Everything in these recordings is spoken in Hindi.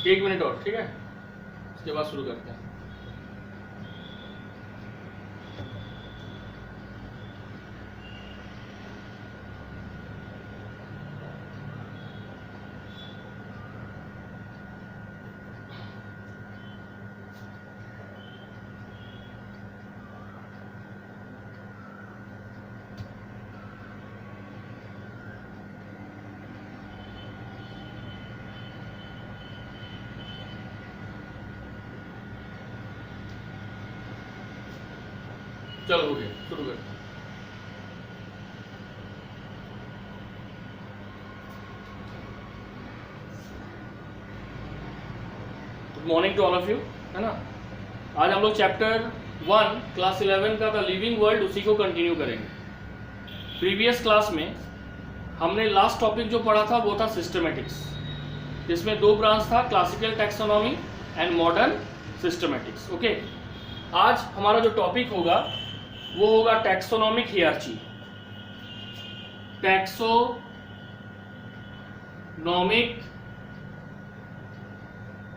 एक मिनट और, ठीक है, उसके बाद शुरू करते हैं। चलो हो गया, शुरू करते हैं। Good morning to all of you, है ना। आज हम लोग चैप्टर 1 क्लास 11 का द लिविंग वर्ल्ड उसी को कंटिन्यू करेंगे। प्रीवियस क्लास में हमने लास्ट टॉपिक जो पढ़ा था वो था सिस्टमेटिक्स, जिसमें दो ब्रांच था, classical taxonomy and modern systematics. Okay, आज हमारा जो टॉपिक होगा वो होगा taxonomic hierarchy. Taxonomic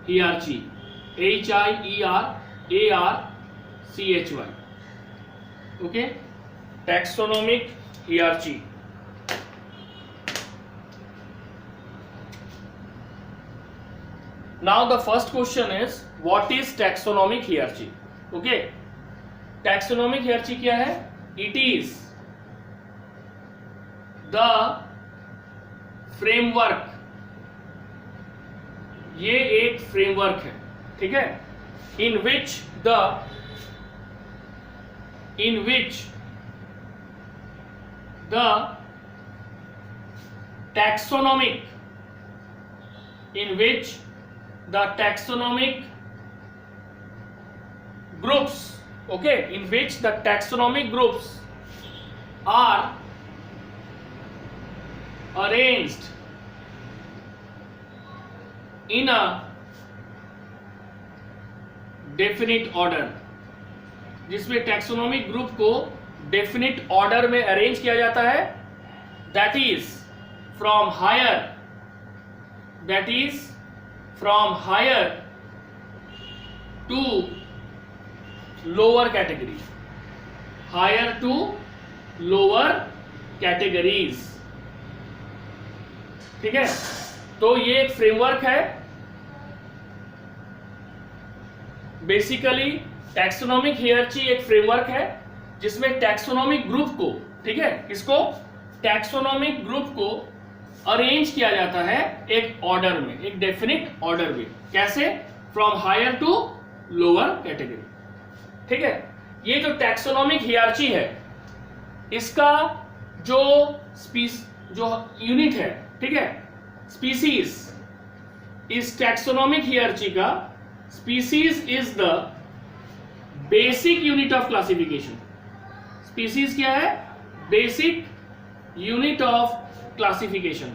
hierarchy, HIERARCHY। Okay, taxonomic hierarchy. Now the first question is what is taxonomic hierarchy. Okay, taxonomic hierarchy क्या है? इट इज द फ्रेमवर्क, ये एक फ्रेमवर्क है, ठीक है, in which the taxonomic groups, okay, in which the taxonomic groups are arranged in a definite order, जिसमें टैक्सोनॉमिक ग्रुप को डेफिनिट ऑर्डर में अरेंज किया जाता है, that is from higher to lower category, higher to lower categories, ठीक है। तो ये एक फ्रेमवर्क है। बेसिकली टैक्सोनॉमिक हियरार्ची एक फ्रेमवर्क है जिसमें टैक्सोनॉमिक ग्रुप को, ठीक है, इसको टैक्सोनॉमिक ग्रुप को अरेंज किया जाता है एक ऑर्डर में, एक डेफिनिट ऑर्डर में। कैसे? From higher to lower category, ठीक है। ये जो टैक्सोनॉमिक हियरार्ची है, इसका जो यूनिट है, ठीक है, स्पीसीज, इस टैक्सोनॉमिक हियरार्ची का species is the basic unit of classification. Species क्या है? Basic unit of classification.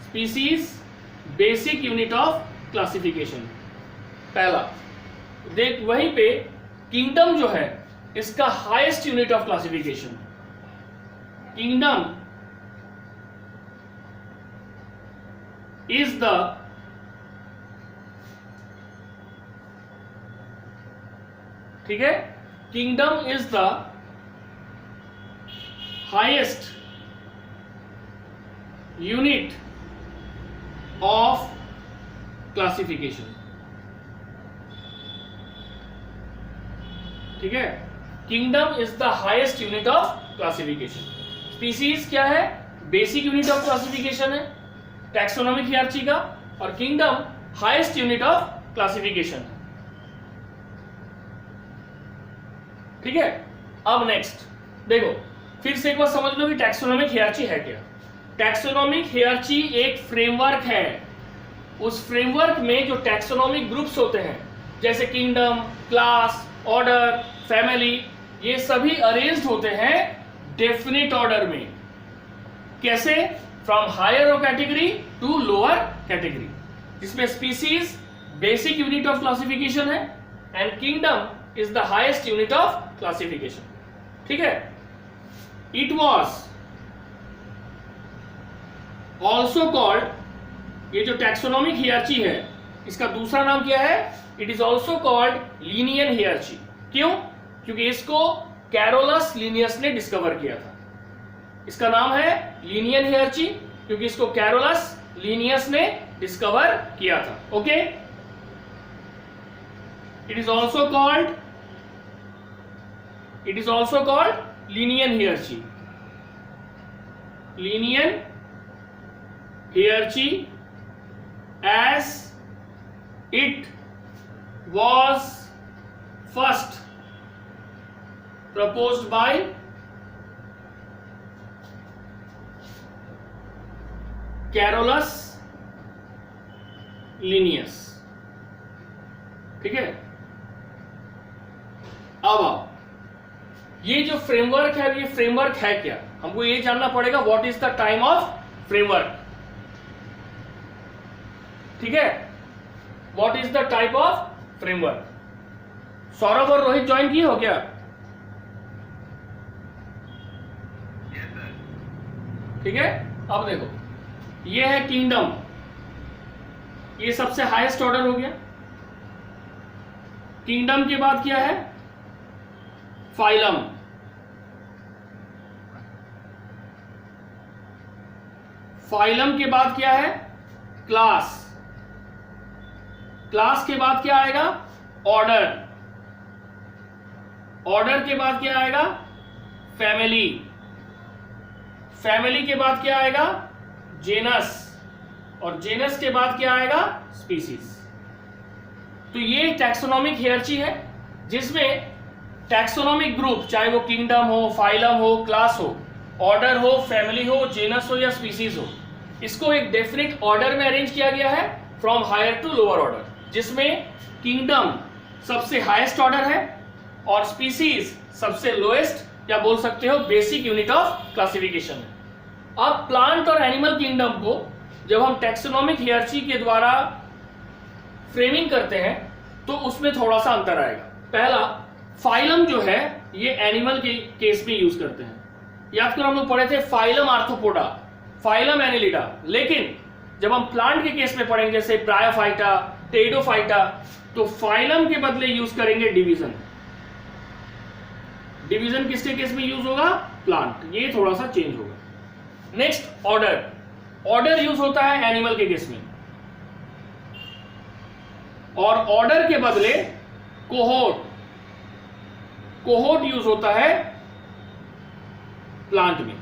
Species basic unit of classification, पहला। देख, वहीं पे किंगडम जो है इसका highest unit of classification. Kingdom is the ठीक है, kingdom is the highest unit of classification, ठीक है। Kingdom is the highest unit of classification. Species क्या है? बेसिक यूनिट ऑफ क्लासिफिकेशन है टैक्सोनॉमिक हियरार्ची का, और kingdom highest unit of classification. ठीक है, अब नेक्स्ट देखो, फिर से एक बार समझ लो कि टैक्सोनॉमिक हियरार्ची है क्या। टैक्सोनॉमिक हियरार्ची एक फ्रेमवर्क है। उस फ्रेमवर्क में जो टैक्सोनॉमिक ग्रुप्स होते हैं जैसे किंगडम, क्लास, ऑर्डर, फैमिली, ये सभी अरेंज्ड होते हैं डेफिनेट ऑर्डर में। कैसे? From higher category to lower category, जिसमें species basic unit of classification है and kingdom is the highest unit of classification. ठीक है, इट वॉज ऑल्सो कॉल्ड, ये जो टैक्सोनॉमिक हियरार्ची है इसका दूसरा नाम क्या है? It is also called Linnaean hierarchy. क्यों? क्योंकि इसको कैरोलस लिनियस ने डिस्कवर किया था। इसका नाम है लीनियन हियरार्ची क्योंकि इसको कैरोलस लिनियस ने डिस्कवर किया था। Okay, it is also called Linnaean hierarchy. Linnaean hierarchy as it was first proposed by Carolus Linnaeus। ठीक है, अब ये जो फ्रेमवर्क है, ये फ्रेमवर्क है क्या? हमको ये जानना पड़ेगा what is the time of framework. ठीक है, what is the type of framework. Saurabh और रोहित ज्वाइन किए हो क्या? ठीक है, अब देखो, ये है किंगडम, ये सबसे हाईएस्ट ऑर्डर हो गया। किंगडम के बाद क्या है? फाइलम। फाइलम के बाद क्या है? क्लास। क्लास के बाद क्या आएगा? ऑर्डर। ऑर्डर के बाद क्या आएगा? फैमिली। फैमिली के बाद क्या आएगा? जेनस। और जेनस के बाद क्या आएगा? स्पीसीज। तो ये टैक्सोनॉमिक हियरार्ची है जिसमें टैक्सोनॉमिक ग्रुप, चाहे वो किंगडम हो, फाइलम हो, क्लास हो, ऑर्डर हो, फैमिली हो, जेनस हो या स्पीसीज हो, इसको एक डेफिनेट ऑर्डर में अरेंज किया गया है from higher to lower order, जिसमें किंगडम सबसे हाईएस्ट ऑर्डर है और स्पीसीज सबसे लोएस्ट या बोल सकते हो बेसिक यूनिट ऑफ क्लासिफिकेशन है। अब प्लांट और एनिमल किंगडम को जब हम टैक्सोनॉमिक हियरार्ची के द्वारा फ्रेमिंग करते हैं तो उसमें थोड़ा सा अंतर आएगा। पहला, फाइलम जो है ये एनिमल के केस में यूज करते हैं। याद करो, हम लोग पढ़े थे फाइलम आर्थ्रोपोडा, फाइलम एनिलिडा, लेकिन जब हम प्लांट के केस में पढ़ेंगे जैसे ब्रायोफाइटा, टेरिडोफाइटा, तो फाइलम के बदले यूज करेंगे डिवीजन। डिवीजन किसके केस में यूज होगा? प्लांट। ये थोड़ा सा चेंज होगा। Next, order. ऑर्डर यूज होता है एनिमल के केस में और ऑर्डर के बदले कोहोर्ट। कोहोर्ट यूज होता है प्लांट में।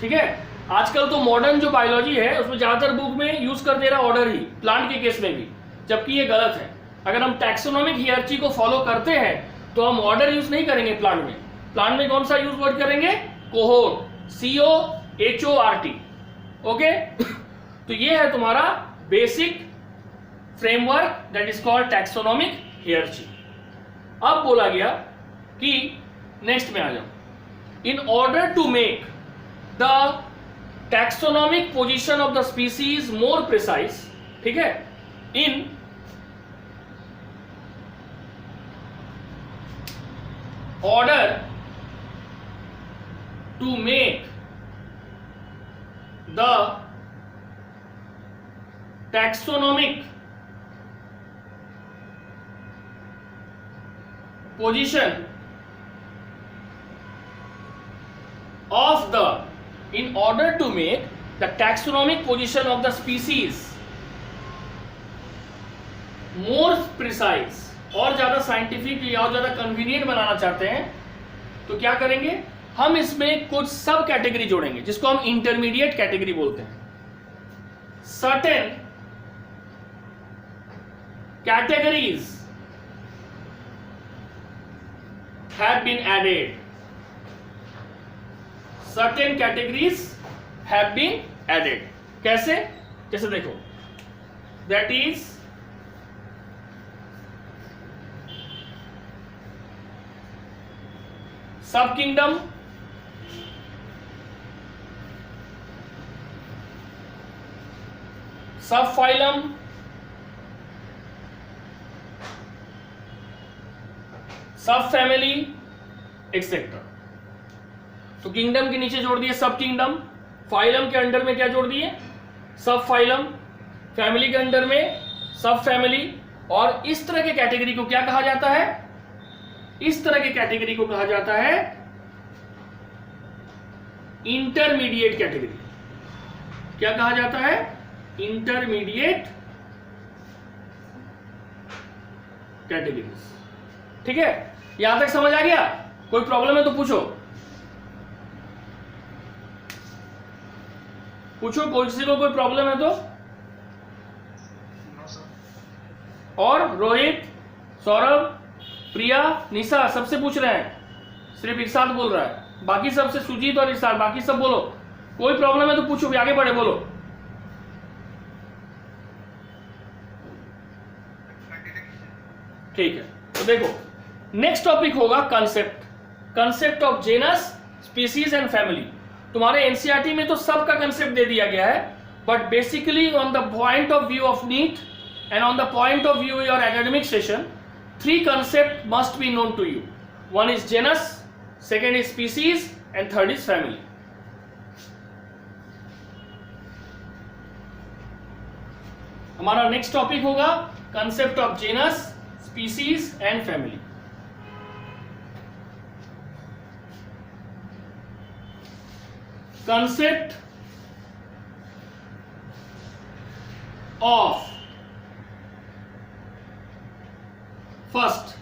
ठीक है, आजकल तो मॉडर्न जो बायोलॉजी है उसमें ज्यादातर बुक में यूज कर दे रहा ऑर्डर ही, प्लांट के केस में भी, जबकि ये गलत है। अगर हम टैक्सोनॉमिक हियरार्ची को फॉलो करते हैं तो हम ऑर्डर यूज नहीं करेंगे प्लांट में। प्लांट में कौन सा यूज वर्ड करेंगे? Cohort, COHORT। ओके, तो ये है तुम्हारा basic framework that is called taxonomic hierarchy. अब बोला गया कि नेक्स्ट में आ जाओ, in order to make the taxonomic position of the species more precise, ठीक है, in order to make the taxonomic position of the, in order to make the taxonomic position of the species more precise, और ज्यादा साइंटिफिक या और ज्यादा कन्वीनियंट बनाना चाहते हैं तो क्या करेंगे? हम इसमें कुछ सब कैटेगरी जोड़ेंगे जिसको हम इंटरमीडिएट कैटेगरी बोलते हैं। Certain categories have been added. Certain categories have been added. कैसे? जैसे देखो, that is सब किंगडम, सब फाइलम, सब फैमिली एक्सेट्रा। तो किंगडम के नीचे जोड़ दिए सब किंगडम, फाइलम के अंडर में क्या जोड़ दिए? सब फाइलम, फैमिली के अंडर में सब फैमिली। और इस तरह के कैटेगरी को क्या कहा जाता है? इस तरह के कैटेगरी को कहा जाता है इंटरमीडिएट कैटेगरी। क्या कहा जाता है? Intermediate categories. ठीक है, यहां तक समझ आ गया? कोई प्रॉब्लम है तो पूछो, पूछो, किसी को कोई प्रॉब्लम है तो। और रोहित, सौरभ, प्रिया, निशा सबसे पूछ रहे हैं, सिर्फ इरशाद बोल रहा है, बाकी सबसे सुजीत और इरशाद, बाकी सब बोलो। कोई प्रॉब्लम है तो पूछो, भी आगे बढ़े, बोलो। ठीक है, तो देखो नेक्स्ट टॉपिक होगा concept, concept of genus, species and family. तुम्हारे एनसीईआरटी में तो सब का कंसेप्ट दे दिया गया है, but basically on the point of view of NEET and on the point of view your academic session, 3 concepts must be known to you. One is genus, second is species, and third is family. हमारा नेक्स्ट टॉपिक होगा concept of genus, species and family. Concept of first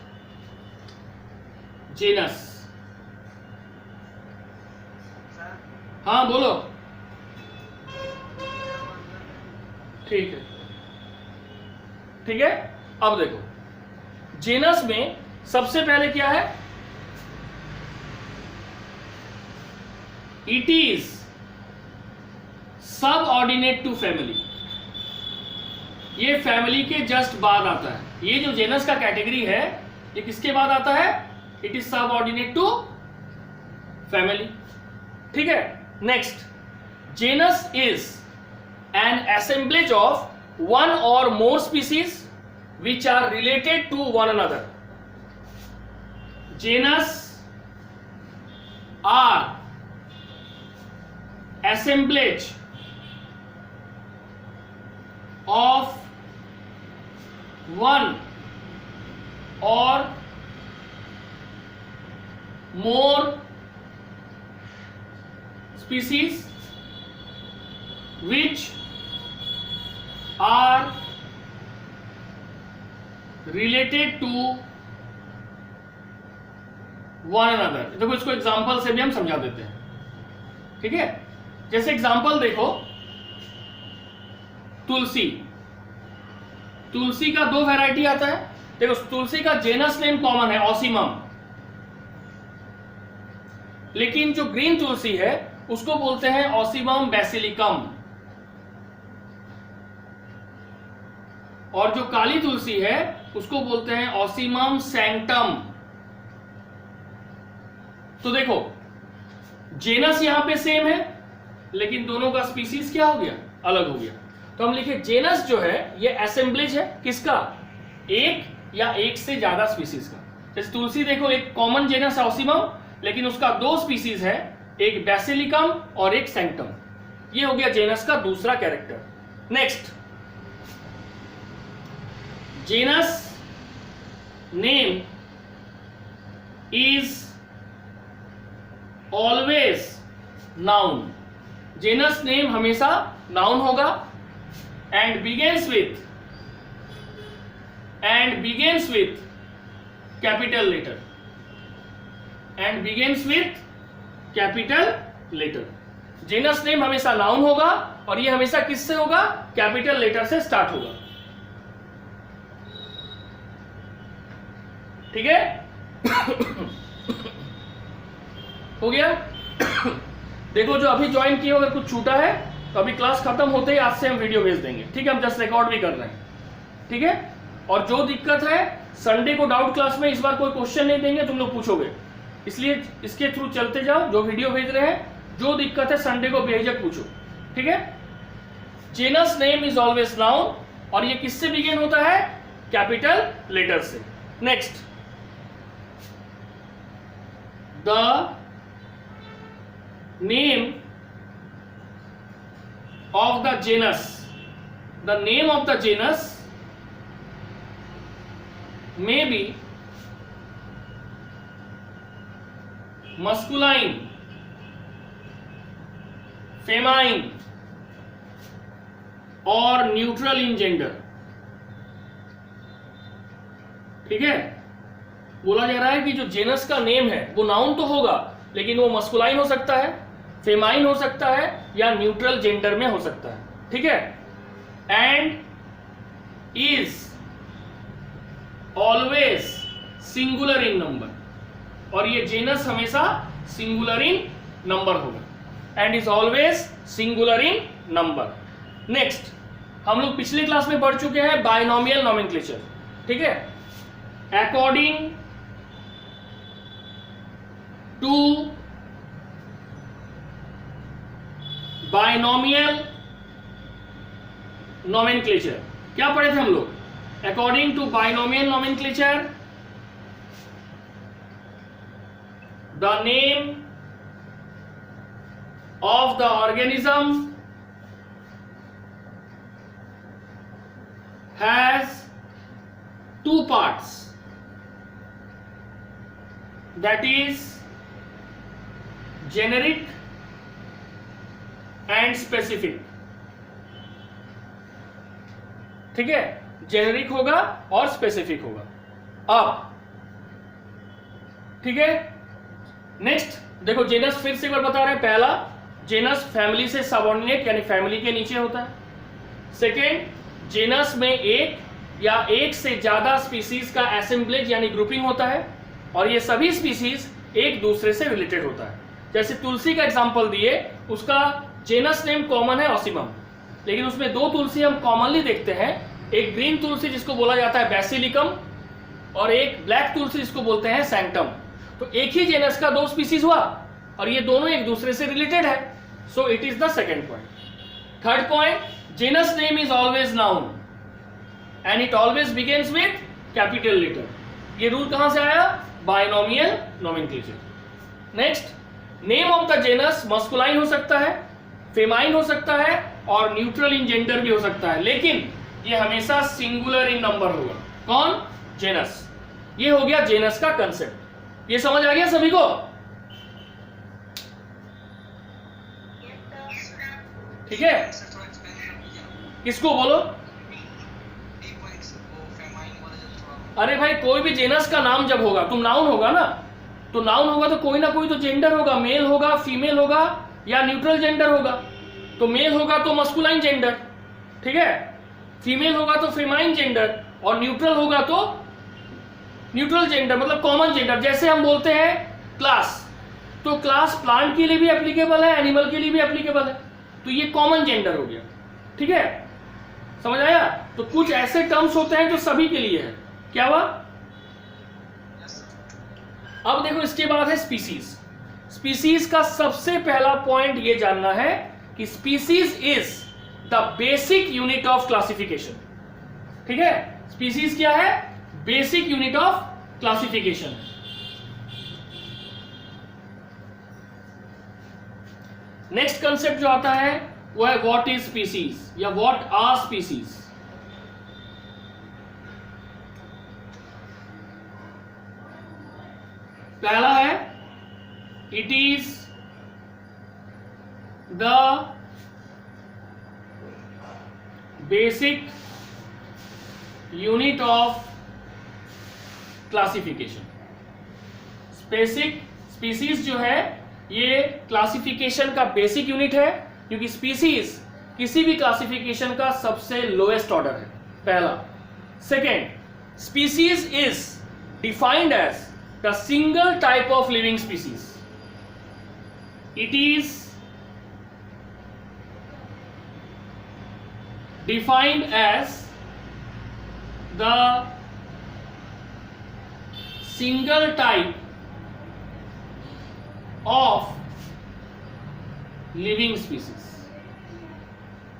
genus. हाँ बोलो। ठीक है, ठीक है। अब देखो जेनस में सबसे पहले क्या है? It is subordinate to family. ये फैमिली के जस्ट बाद आता है। ये जो जेनस का कैटेगरी है ये किसके बाद आता है? It is subordinate to family. ठीक है। Next, genus is an assemblage of one or more species which are related to one another. Genus are assemblage of one or more species which are related to one another। देखो इसको एग्जांपल से भी हम समझा देते हैं। ठीक है, जैसे एग्जांपल देखो, तुलसी। तुलसी का 2 वैरायटी आता है। देखो तुलसी का जेनस नेम कॉमन है, ऑसीमम, लेकिन जो ग्रीन तुलसी है उसको बोलते हैं ऑसीमम बेसिलिकम, और जो काली तुलसी है उसको बोलते हैं ऑसीमम सैंक्टम। तो देखो जेनस यहां पे सेम है लेकिन दोनों का स्पीसीज क्या हो गया? अलग हो गया। तो हम लिखे जेनस जो है ये असेंबलेज है किसका? एक या एक से ज्यादा स्पीसीज का। जैसे तुलसी देखो एक कॉमन जेनस है ऑसीमम, लेकिन उसका 2 स्पीसीज है, एक बेसिलिकम और एक सैंक्टम। ये हो गया जेनस का दूसरा character. Next, genus name is always noun। genus name हमेशा noun होगा and begins with capital letter and begins with capital letter। genus name हमेशा noun होगा और ये हमेशा किससे होगा? कैपिटल लेटर से स्टार्ट होगा। ठीक है। हो गया? देखो जो अभी ज्वाइन किए अगर कुछ छूटा है तो अभी क्लास खत्म होते ही आज से हम वीडियो भेज देंगे, ठीक है? हम जस्ट रिकॉर्ड भी कर रहे हैं, ठीक है? और जो दिक्कत है संडे को डाउट क्लास में इस बार कोई क्वेश्चन नहीं देंगे, तुम लोग पूछोगे, इसलिए इसके थ्रू चलते जाओ। जो वीडियो भेज रहे हैं जो दिक्कत है संडे को बेझिझक पूछो, ठीक है? Genus name is always noun, और ये किससे बिगिन होता है? कैपिटल लेटर से। Next, the name of the genus, the name of the genus may be masculine, feminine और न्यूट्रल इन जेंडर, ठीक है? बोला जा रहा है कि जो जेनस का नेम है वो नाउन तो होगा लेकिन वो मस्कुलाइन हो सकता है, फेमाइन हो सकता है या न्यूट्रल जेंडर में हो सकता है, ठीक है? And is always singular in number, और ये जेनस हमेशा सिंगुलर इन नंबर होगा। And is always singular in number. Next, हम लोग पिछले क्लास में पढ़ चुके हैं बायनोमियल नोमेनक्लेचर, ठीक है? अकॉर्डिंग टू बायनोमियल नोमेनक्लेचर क्या पढ़े थे हम लोग? According to binomial nomenclature, the name of the organism has two parts, that is generic and specific, ठीक है? जेनेरिक होगा और स्पेसिफिक होगा। अब ठीक है, नेक्स्ट देखो, जेनस फिर से एक बार बता रहे हैं। पहला, जेनस फैमिली से सबऑर्डिनेट यानी फैमिली के नीचे होता है। सेकेंड, जेनस में एक या एक से ज्यादा स्पीसीज का असेंबलेज यानी ग्रुपिंग होता है, और ये सभी स्पीसीज एक दूसरे से रिलेटेड होता है। जैसे तुलसी का एग्जांपल दिए, उसका जेनस नेम कॉमन है ऑसिमम, लेकिन उसमें दो तुलसी हम कॉमनली देखते हैं, एक ग्रीन तुलसी जिसको बोला जाता है बेसिलिकम, और एक ब्लैक तुलसी जिसको बोलते हैं सैंक्टम। तो एक ही जेनस का दो स्पीसीज हुआ और ये दोनों एक दूसरे से रिलेटेड है, so it is the second point. Third point, genus name is always noun and it always begins with capital letter. ये रूल कहां से आया? Binomial nomenclature. Next, name of the genus masculine हो सकता है, फेमाइन हो सकता है और न्यूट्रल इन जेंडर भी हो सकता है, लेकिन ये हमेशा सिंगुलर इन नंबर होगा। कौन? जेनस। ये हो गया जेनस का कंसेप्ट। ये समझ आ गया सभी को? ठीक है, किसको बोलो? अरे भाई, कोई भी जेनस का नाम जब होगा, तुम नाउन होगा ना, तो नाउन होगा तो कोई ना कोई तो जेंडर होगा, मेल होगा, फीमेल होगा या न्यूट्रल जेंडर होगा। तो मेल होगा तो मस्कुलाइन जेंडर, ठीक है? फीमेल होगा तो फेमाइन जेंडर, और न्यूट्रल होगा तो न्यूट्रल जेंडर, मतलब कॉमन जेंडर। जैसे हम बोलते हैं क्लास, तो क्लास प्लांट के लिए भी एप्लीकेबल है, एनिमल के लिए भी एप्लीकेबल है, तो ये कॉमन जेंडर हो गया, ठीक है? समझ आया? तो कुछ ऐसे टर्म्स होते हैं जो सभी के लिए है। क्या हुआ? अब देखो, इसके बाद है स्पीसीज। स्पीसीज का सबसे पहला पॉइंट ये जानना है कि species is the basic unit of classification, ठीक है? स्पीसीज क्या है? Basic unit of classification. Next concept जो आता है वो है व्हाट इज स्पीसीज या व्हाट आर स्पीसीज। पहला है, it is the basic unit of classification. Species जो है ये क्लासिफिकेशन का बेसिक यूनिट है, क्योंकि स्पीसीज किसी भी क्लासिफिकेशन का सबसे लोएस्ट ऑर्डर है, पहला। Second, species is defined as the single type of living species. It is defined as the single type of living species.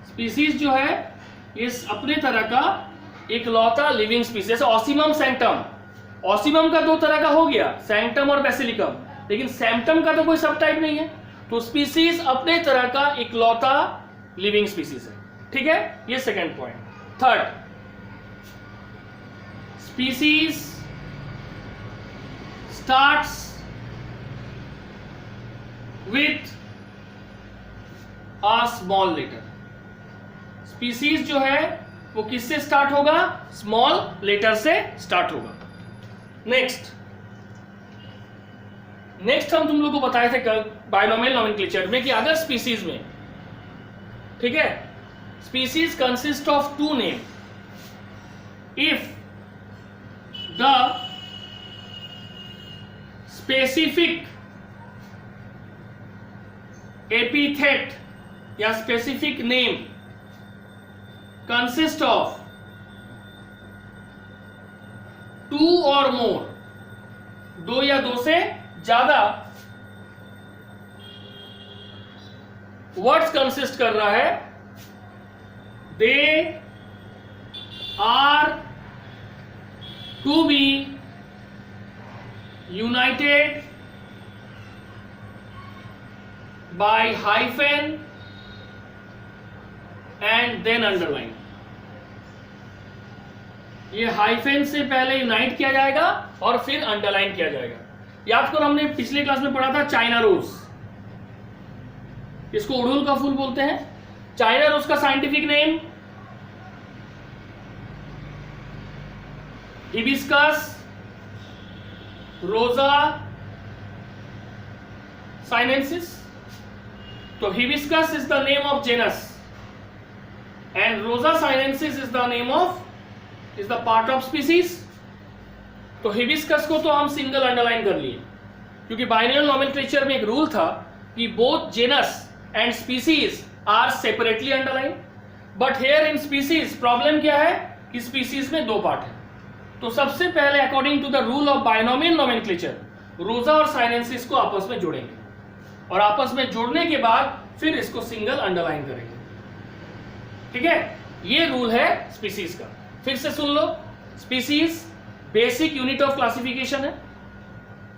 Species जो है ये अपने तरह का इकलौता living species. Ocimum sanctum, Ocimum का दो तरह का हो गया, सैंक्टम और बेसिलिकम, लेकिन सैंक्टम का तो कोई सब टाइप नहीं है. तो स्पीसीज अपने तरह का इकलौता लिविंग स्पीसीज है. ठीक है, ये second point. Third, species starts with a small letter. Species जो है वो किससे स्टार्ट होगा? स्मॉल लेटर से स्टार्ट होगा. नेक्स्ट हम तुम लोग को बताए थे कल बायनोमियल नोमेनक्लेचर में कि अगर स्पीसीज में, ठीक है, species consist of two name, if the specific epithet या specific name consist of two or more, दो या दो से ज्यादा वर्ड्स कंसिस्ट कर रहा है, they are to be united by hyphen and then underline. ये हाइफेन से पहले यूनाइट किया जाएगा और फिर अंडरलाइन किया जाएगा. याद करो, हमने पिछले क्लास में पढ़ा था चाइना रोज, इसको उड़हुल का फूल बोलते हैं. चाइना रोज का scientific name hibiscus rosa sinensis. तो hibiscus is the name of genus and Rosa sinensis is the name of, is the part of species. तो हिबिस्कस को तो हम सिंगल अंडरलाइन कर लिए, क्योंकि बाइनोमियल नोमेनक्लेचर में एक रूल था कि both genus and species are separately underline. But here in species problem क्या है कि स्पीसीज में दो पार्ट है. तो सबसे पहले according to the rule of binomial nomenclature rosa और साइनेंसिस को आपस में जोड़ेंगे और आपस में जोड़ने के बाद फिर इसको सिंगल अंडरलाइन करेंगे. ठीक है, ये रूल है स्पीसीज का. फिर से सुन लो, species basic unit of classification है.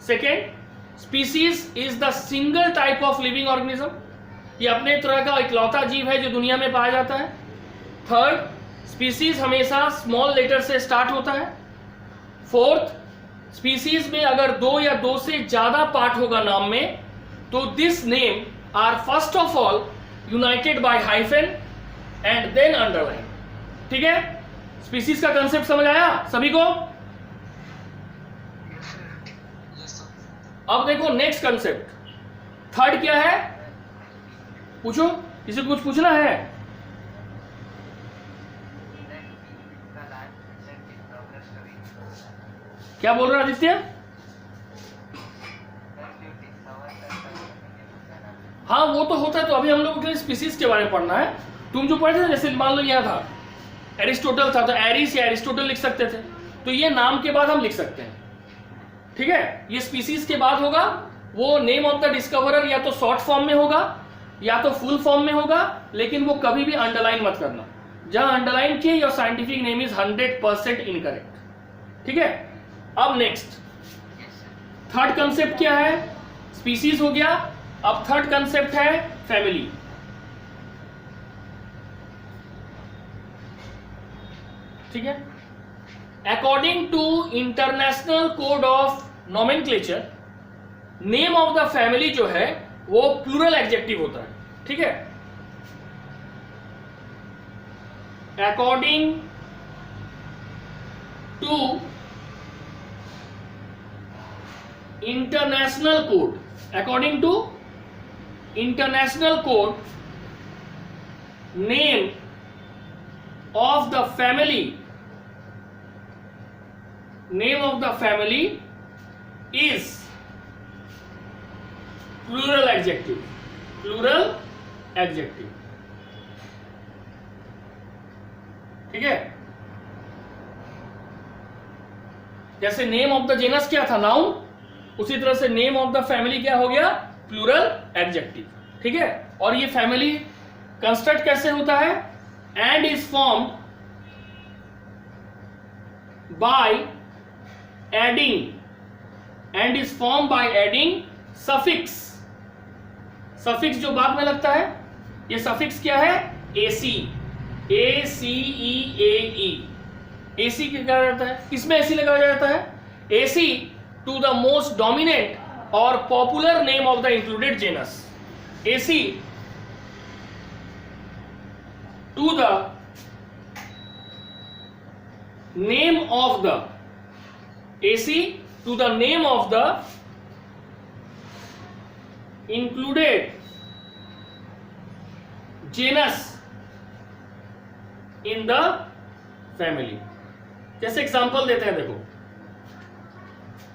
Second, species is the single type of living organism, ये अपने तरह का इकलौता जीव है जो दुनिया में पाया जाता है. थर्ड, स्पीसीज हमेशा स्मॉल लेटर से स्टार्ट होता है. फोर्थ, स्पीसीज में अगर दो या दो से ज्यादा पार्ट होगा नाम में, तो this name are first of all united by hyphen and then underline. ठीक है, स्पीसीज का कंसेप्ट समझ आया सभी को? अब देखो नेक्स्ट कंसेप्ट, थर्ड क्या है? पूछो, किसी को कुछ पूछना है? क्या बोल रहा है आदित्य? हाँ वो तो होता है. तो अभी हम लोगों के लिए स्पीसीज के बारे में पढ़ना है. तुम जो पढ़े थे, जैसे मान लो यह था एरिस्टोटल था, तो एरिस या एरिस्टोटल लिख सकते थे. तो ये नाम के बाद हम लिख सकते हैं. ठीक है, ये स्पीसीज के बाद होगा. वो नेम ऑफ द डिस्कवरर या तो शॉर्ट फॉर्म में होगा या तो फुल फॉर्म में होगा, लेकिन वो कभी भी अंडरलाइन मत करना. जहां अंडरलाइन किए your scientific name is 100% incorrect. ठीक है, अब नेक्स्ट थर्ड कंसेप्ट क्या है? स्पीसीज हो गया. अब थर्ड कंसेप्ट है फैमिली. ठीक है, according to international code of nomenclature, name of the family जो है वो प्लूरल एडजेक्टिव होता है. ठीक है, according to international code, according to international code, name of the family, name of the family is plural adjective, plural adjective, ठीक है। जैसे नेम ऑफ द जेनस क्या था, नाउन, उसी तरह से नेम ऑफ द फैमिली क्या हो गया, प्लूरल एडजेक्टिव, ठीक है। और ये फैमिली कंस्ट्रक्ट कैसे होता है, and is formed by adding, and is form by adding suffix, suffix जो बाद में लगता है, ये सफिक्स क्या है, एसी, ए सी ई ए ई, एसी क्या जाता है, किसमें एसी लगाया जाता है, aceae to the most dominant और popular name of the included genus, aceae to the name of the, aceae to the name of the included genus in the family. जैसे एग्जांपल देते हैं, देखो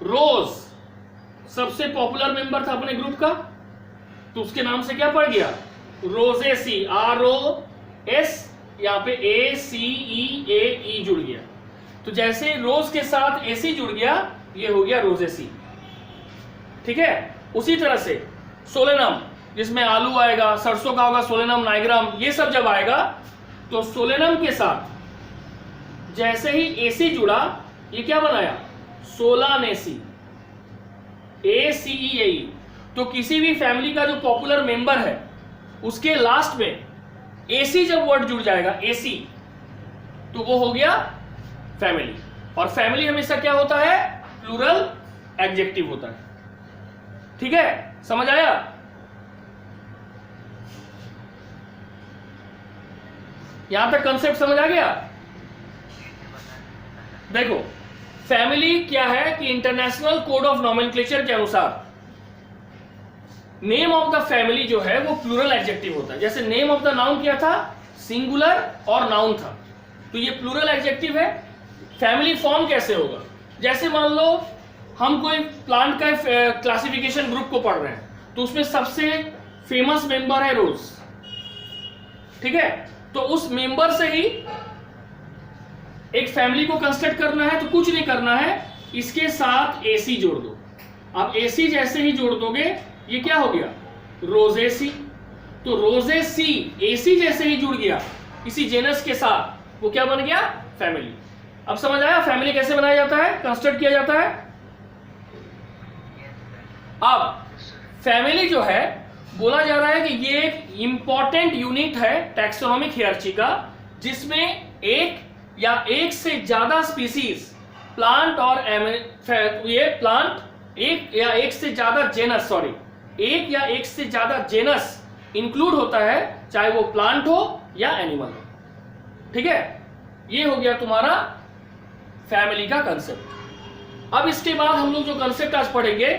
रोज सबसे पॉपुलर मेंबर था अपने ग्रुप का, तो उसके नाम से क्या पड़ गया, रोजेसी, आर ओ एस, यहां पे ए सी ई ए ई जुड़ गया, तो जैसे रोज के साथ एसी जुड़ गया, ये हो गया रोजेसी, ठीक है। उसी तरह से सोलेनम, जिसमें आलू आएगा, सरसों का होगा सोलेनम नाइग्राम, ये सब जब आएगा तो सोलेनम के साथ जैसे ही एसी जुड़ा, ये क्या बनाया, सोलानेसी, ए सी ई ए ई। तो किसी भी फैमिली का जो पॉपुलर मेंबर है उसके लास्ट में एसी जब वर्ड जुड़ जाएगा, एसी, तो वो हो गया फैमिली। और फैमिली हमेशा क्या होता है, प्लूरल एडजेक्टिव होता है, ठीक है, समझ आया। यहां तक कंसेप्ट समझ आ गया। देखो फैमिली क्या है कि इंटरनेशनल कोड ऑफ नॉमेनक्लेचर के अनुसार नेम ऑफ द फैमिली जो है वो प्लूरल एडजेक्टिव होता है। जैसे नेम ऑफ द नाउन क्या था, सिंगुलर और नाउन था, तो ये प्लूरल एडजेक्टिव है। फैमिली फॉर्म कैसे होगा, जैसे मान लो हम कोई प्लांट का क्लासिफिकेशन ग्रुप को पढ़ रहे हैं, तो उसमें सबसे फेमस मेंबर है रोज, ठीक है, तो उस मेंबर से ही एक फैमिली को कंस्ट्रक्ट करना है, तो कुछ नहीं करना है, इसके साथ एसी जोड़ दो। अब एसी जैसे ही जोड़ दोगे, ये क्या हो गया, रोजेसी। तो रोजेसी एसी जैसे ही जुड़ गया किसी जेनस के साथ, वो क्या बन गया, फैमिली। अब समझ आया फैमिली कैसे बनाया जाता है, कंस्ट्रक्ट किया जाता है। अब फैमिली जो है, बोला जा रहा है कि ये एक इंपॉर्टेंट यूनिट है टैक्सोनॉमिक हियरार्ची का, जिसमें एक या एक से ज्यादा स्पीसीज प्लांट और ये प्लांट एक या एक से ज्यादा जेनस, सॉरी, एक या एक से ज्यादा जेनस इंक्लूड होता है, चाहे वो प्लांट हो या एनिमल हो, ठीक है। ये हो गया तुम्हारा फैमिली का कंसेप्ट। अब इसके बाद हम लोग जो कंसेप्ट आज पढ़ेंगे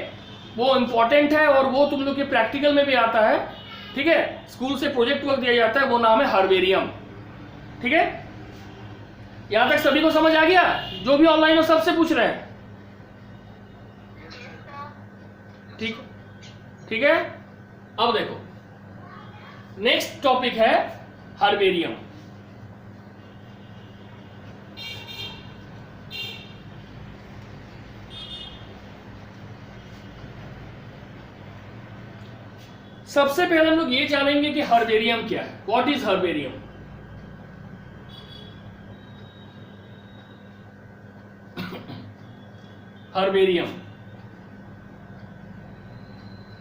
वो इंपॉर्टेंट है और वो तुम लोग के प्रैक्टिकल में भी आता है, ठीक है, स्कूल से प्रोजेक्ट वर्क दिया जाता है, वो नाम है हर्बेरियम, ठीक है। यहां तक सभी को समझ आ गया, जो भी ऑनलाइन हो सबसे पूछ रहे हैं, ठीक, ठीक है। अब देखो नेक्स्ट टॉपिक है हर्बेरियम। सबसे पहले हम लोग ये जानेंगे कि हर्बेरियम क्या है, व्हाट इज हर्बेरियम। हर्बेरियम,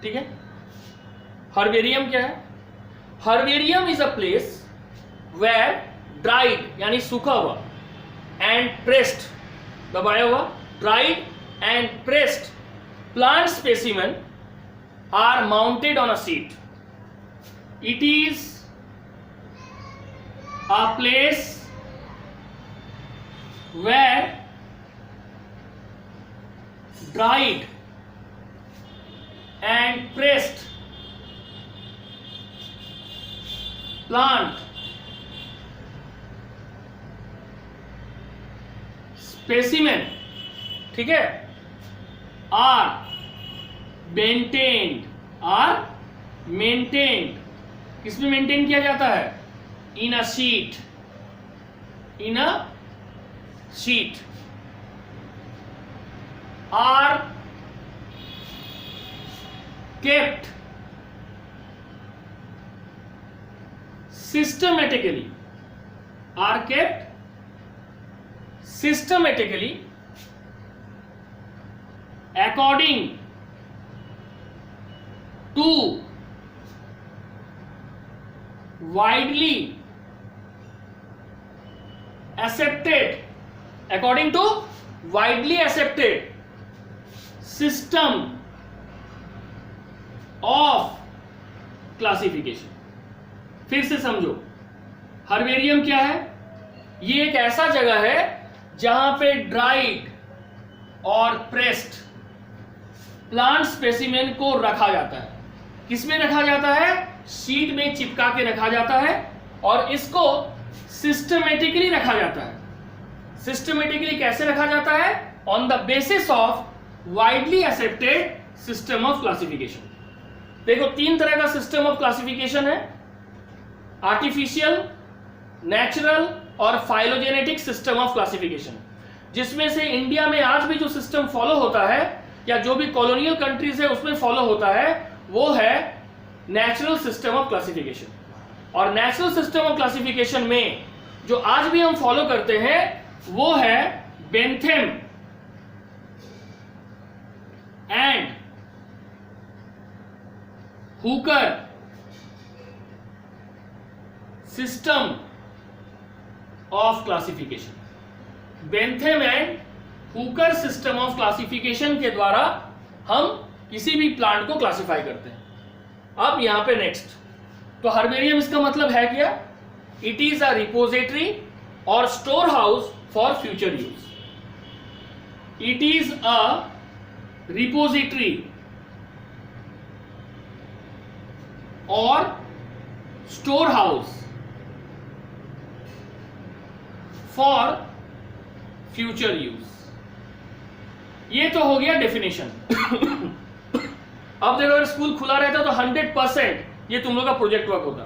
ठीक है, हर्बेरियम क्या है, herbarium is a place where dried यानी सूखा हुआ एंड प्रेस्ड, दबाया हुआ, dried and pressed plant specimen are mounted on a seat. It is a place where dried and pressed plant specimen, ठीक है, are maintained आर मेंटेन्ड, किसमें मेंटेन किया जाता है? In a sheet, in a sheet. Are kept systematically, are kept systematically according to widely accepted, according to widely accepted system of classification। फिर से समझो, हर्बेरियम क्या है? ये एक ऐसा जगह है जहां पे ड्राइड और प्रेस्ड प्लांट स्पेसिमेन को रखा जाता है। किसमें रखा जाता है? शीट में चिपका के रखा जाता है और इसको सिस्टमेटिकली रखा जाता है। सिस्टमेटिकली कैसे रखा जाता है? On the basis of widely accepted system of classification. देखो, तीन तरह का सिस्टम ऑफ क्लासिफिकेशन है, आर्टिफिशियल, नेचुरल और फाइलोजेनेटिक सिस्टम ऑफ क्लासिफिकेशन, जिसमें से इंडिया में आज भी जो सिस्टम फॉलो होता है या जो भी कॉलोनियल कंट्रीज है उसमें फॉलो होता है वो है नेचुरल सिस्टम ऑफ क्लासिफिकेशन। और नेचुरल सिस्टम ऑफ क्लासिफिकेशन में जो आज भी हम फॉलो करते हैं वो है Bentham and Hooker system of classification. Bentham and Hooker system of classification के द्वारा हम किसी भी प्लांट को क्लासिफाई करते हैं। अब यहां पे नेक्स्ट, तो हर्बेरियम इसका मतलब है क्या? It is a repository or storehouse for future use. It is a repository or storehouse for future use. ये तो हो गया डेफिनेशन। अब देखो, अगर स्कूल खुला रहता तो 100% ये तुम लोग का प्रोजेक्ट वर्क होता।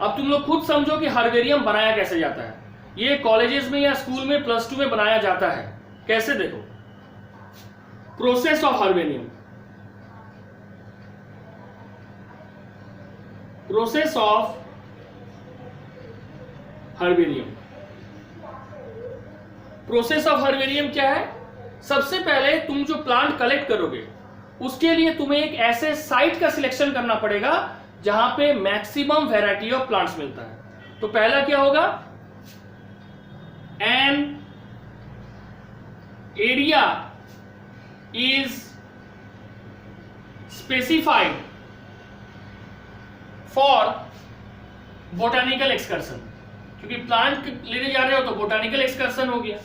अब तुम लोग खुद समझो कि हर्बेरियम बनाया कैसे जाता है। ये कॉलेजेस में या स्कूल में +2 में बनाया जाता है। कैसे? देखो, process of herbarium, process of herbarium. Process of herbarium क्या है? सबसे पहले तुम जो प्लांट कलेक्ट करोगे उसके लिए तुम्हें एक ऐसे साइट का सिलेक्शन करना पड़ेगा जहां पे मैक्सिमम वैरायटी ऑफ प्लांट्स मिलता है। तो पहला क्या होगा? An area is specified for botanical excursion, क्योंकि प्लांट लेने जा रहे हो तो बोटानिकल एक्सकर्सन हो गया,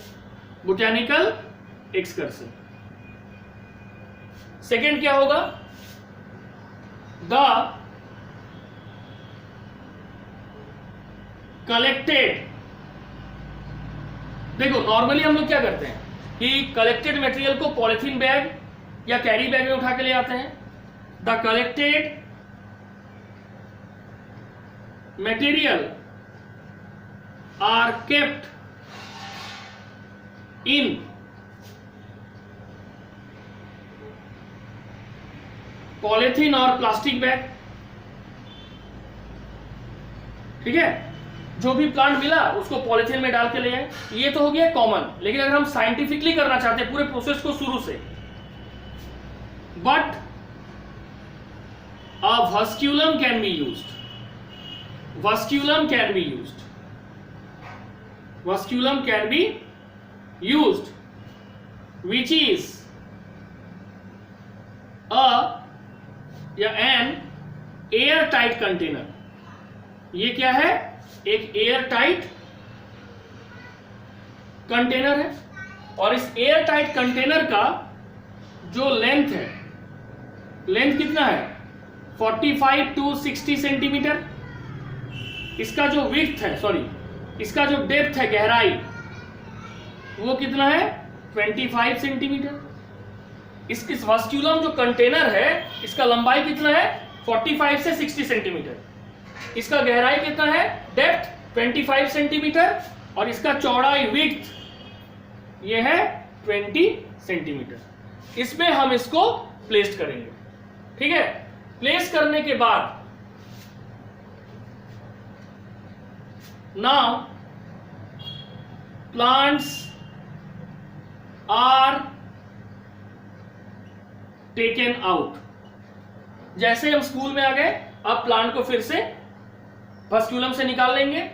बोटानिकल एक्सकर्सन। सेकेंड क्या होगा? The collected. देखो, नॉर्मली हम लोग क्या करते हैं कि कलेक्टेड मटेरियल को पॉलिथीन बैग या कैरी बैग में उठा के ले आते हैं। The collected material are kept in polythene और प्लास्टिक बैग। ठीक है, जो भी प्लांट मिला उसको पॉलिथीन में डाल के ले आए। ये तो हो गया कॉमन। लेकिन अगर हम साइंटिफिकली करना चाहते हैं पूरे प्रोसेस को शुरू से, but a vasculum can be used. Vasculum can be used. Vasculum can be used which is या एन एयर टाइट कंटेनर। ये क्या है? एक एयर टाइट कंटेनर है और इस एयर टाइट कंटेनर का जो लेंथ है, लेंथ कितना है? 45 to 60 सेंटीमीटर। इसका जो विड्थ है, सॉरी, इसका जो डेप्थ है, गहराई, वो कितना है? 25 सेंटीमीटर। इस वस्क्यूलम जो कंटेनर है इसका लंबाई कितना है? 45 से 60 सेंटीमीटर। इसका गहराई कितना है, डेप्थ 25 सेंटीमीटर, और इसका चौड़ाई विड्थ ये है 20 सेंटीमीटर। इसमें हम इसको प्लेस करेंगे। ठीक है, प्लेस करने के बाद now plants are taken out. जैसे हम स्कूल में आ गए, अब प्लांट को फिर से फस्क्यूलम से निकाल लेंगे।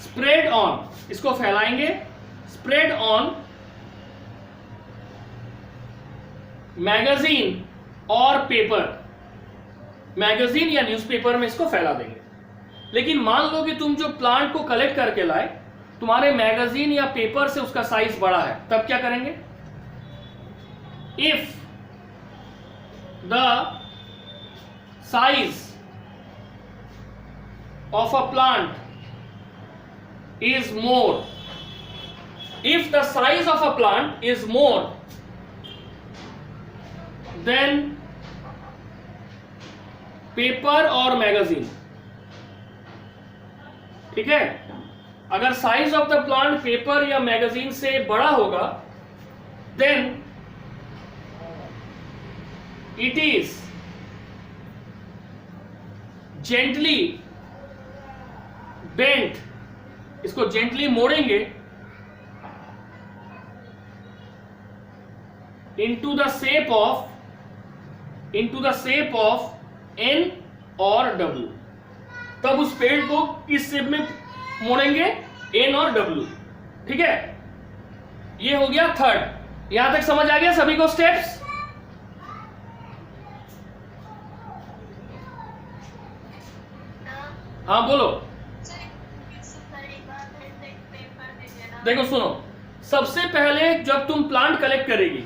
स्प्रेड ऑन, इसको फैलाएंगे। स्प्रेड ऑन मैगजीन और पेपर, मैगजीन या न्यूज़पेपर में इसको फैला देंगे। लेकिन मान लो कि तुम जो प्लांट को कलेक्ट करके लाए, तुम्हारे मैगजीन या पेपर से उसका साइज बड़ा है, तब क्या करेंगे? If the size of a plant is more, if the size of a plant is more than paper or magazine, ठीक है, अगर size of the plant paper या मैगजीन से बड़ा होगा, then it is gently bent, इसको जेंटली मोड़ेंगे into the shape of N or W. तब उस पेड़ को किस शेप में मोड़ेंगे? N or W. ठीक है, ये हो गया थर्ड। यहां तक समझ आ गया सभी को स्टेप्स? हाँ बोलो। देखो सुनो, सबसे पहले जब तुम प्लांट कलेक्ट करेगी,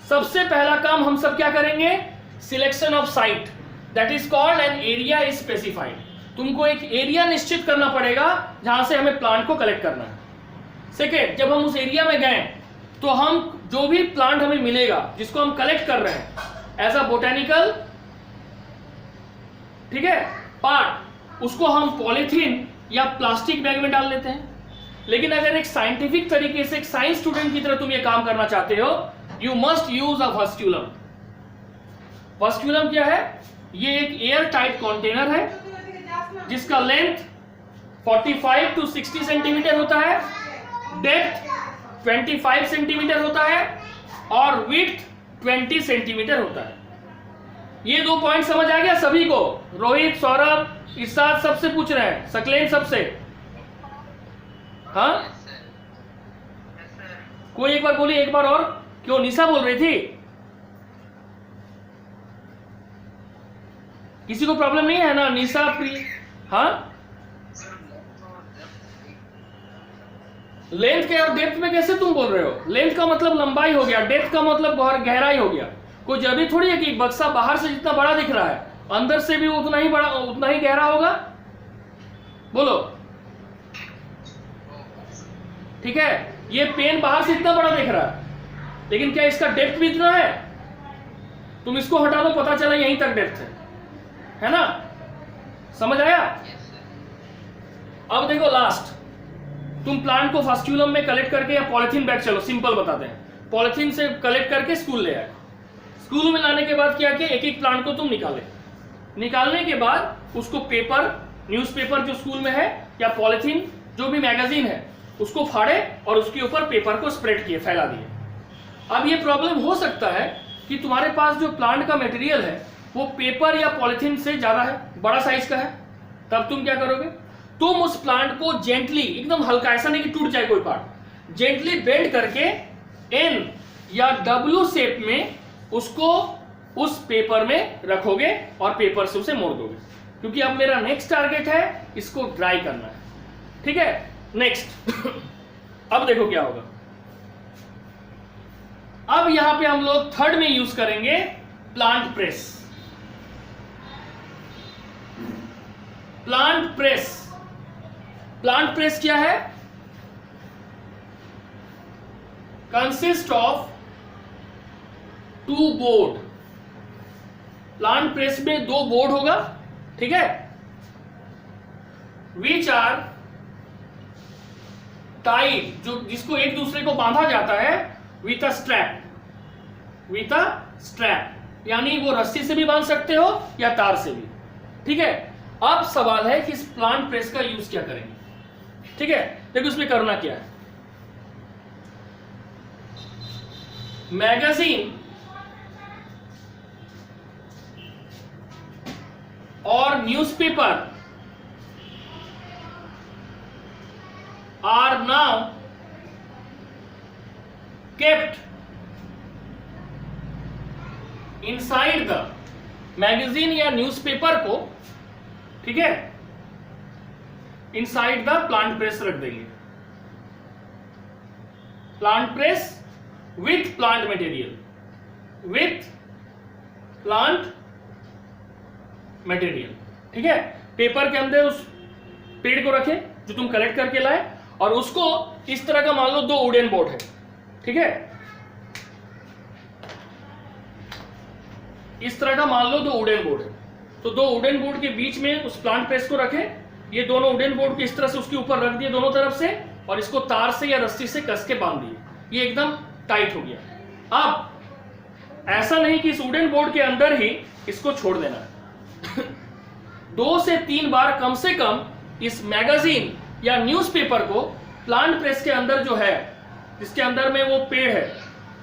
सबसे पहला काम हम सब क्या करेंगे? Selection of site, that is called an area is specified. तुमको एक एरिया निश्चित करना पड़ेगा जहां से हमें प्लांट को कलेक्ट करना है। सेकेंड, जब हम उस एरिया में गए तो हम जो भी प्लांट हमें मिलेगा जिसको हम कलेक्ट कर रहे हैं एज अ बोटेनिकल, ठीक है, पार्ट, उसको हम पॉलीथीन या प्लास्टिक बैग में डाल लेते हैं। लेकिन अगर एक साइंटिफिक तरीके से, एक साइंस स्टूडेंट की तरह तुम ये काम करना चाहते हो, यू मस्ट यूज अ फस्क्यूलम। फस्क्यूलम क्या है? ये एक एयर टाइट कंटेनर है जिसका लेंथ 45 to 60 सेंटीमीटर होता है, डेप्थ 25 सेंटीमीटर होता है और विड्थ 20 सेंटीमीटर होता है। ये दो पॉइंट समझ आ गया सभी को? रोहित, सौरभ, इरशाद सबसे पूछ रहे हैं, सकलेन सबसे? हाँ, कोई एक बार बोलिए, एक बार और। क्यों, निशा बोल रही थी? किसी को प्रॉब्लम नहीं है ना? निशा, प्री, हाँ, लेंथ के और डेप्थ में कैसे तुम बोल रहे हो? लेंथ का मतलब लंबाई हो गया, डेप्थ का मतलब गहराई हो गया। कोई जरूरी थोड़ी है कि बक्सा बाहर से जितना बड़ा दिख रहा है अंदर से भी उतना ही बड़ा, उतना ही गहरा होगा। बोलो, ठीक है, ये पेन बाहर से इतना बड़ा दिख रहा है, लेकिन क्या इसका डेप्थ भी इतना है? तुम इसको हटा दो, पता चला यहीं तक डेप्थ है ना? समझ आया? अब देखो लास्ट, तुम प्लांट को फस्क्यूलम में कलेक्ट करके या पॉलिथीन बैग, चलो सिंपल बताते हैं, पॉलिथीन से कलेक्ट करके स्कूल ले आए। स्कूल में लाने के बाद क्या किया? एक एक प्लांट को तुम निकाले। निकालने के बाद उसको पेपर, न्यूज़पेपर जो स्कूल में है, या पॉलिथीन जो भी मैगजीन है, उसको फाड़े और उसके ऊपर पेपर को स्प्रेड किए, फैला दिए। अब ये प्रॉब्लम हो सकता है कि तुम्हारे पास जो प्लांट का मटेरियल है वो पेपर या पॉलिथीन से ज्यादा है, बड़ा साइज का है। तब तुम क्या करोगे? तुम उस प्लांट को जेंटली, एकदम हल्का, ऐसा नहीं कि टूट जाए कोई पार्ट, जेंटली बेंड करके एन या डब्ल्यू शेप में उसको उस पेपर में रखोगे और पेपर से उसे मोड़ दोगे, क्योंकि अब मेरा नेक्स्ट टारगेट है इसको ड्राई करना है। ठीक है, नेक्स्ट अब देखो क्या होगा। अब यहां पे हम लोग थर्ड में यूज करेंगे plant press. Plant press, plant press क्या है? Consist of 2 board, plant press में 2 बोर्ड होगा, ठीक है, विच आर टाइड, जो जिसको एक दूसरे को बांधा जाता है with a strap, with a strap, यानी वो रस्सी से भी बांध सकते हो या तार से भी, ठीक है। अब सवाल है कि इस प्लांट प्रेस का यूज क्या करेंगे, ठीक है। देखो उसमें करना क्या है, मैगजीन और newspaper are now kept inside the, magazine या न्यूज़पेपर को, ठीक है, इनसाइड द प्लांट प्रेस रख देंगे, plant press with plant material, with plant material, ठीक है। पेपर के अंदर उस पेड़ को रखें जो तुम कलेक्ट करके लाए, और उसको इस तरह का मान लो 2 वुडन बोर्ड है, ठीक है, इस तरह का मान लो 2 वुडन बोर्ड है, तो 2 वुडन बोर्ड के बीच में उस प्लांट प्रेस को रखें, ये दोनों वुडन बोर्ड को इस तरह से उसके ऊपर रख दिए दोनों तरफ से, और इसको तार से या रस्सी से कस के बांध दिए, ये एकदम टाइट हो गया। अब ऐसा नहीं कि इस वुडन बोर्ड के अंदर ही इसको छोड़ देना है 2 से 3 बार कम से कम इस मैगजीन या न्यूज़पेपर को प्लांट प्रेस के अंदर जो है, जिसके अंदर में वो पेड़ है,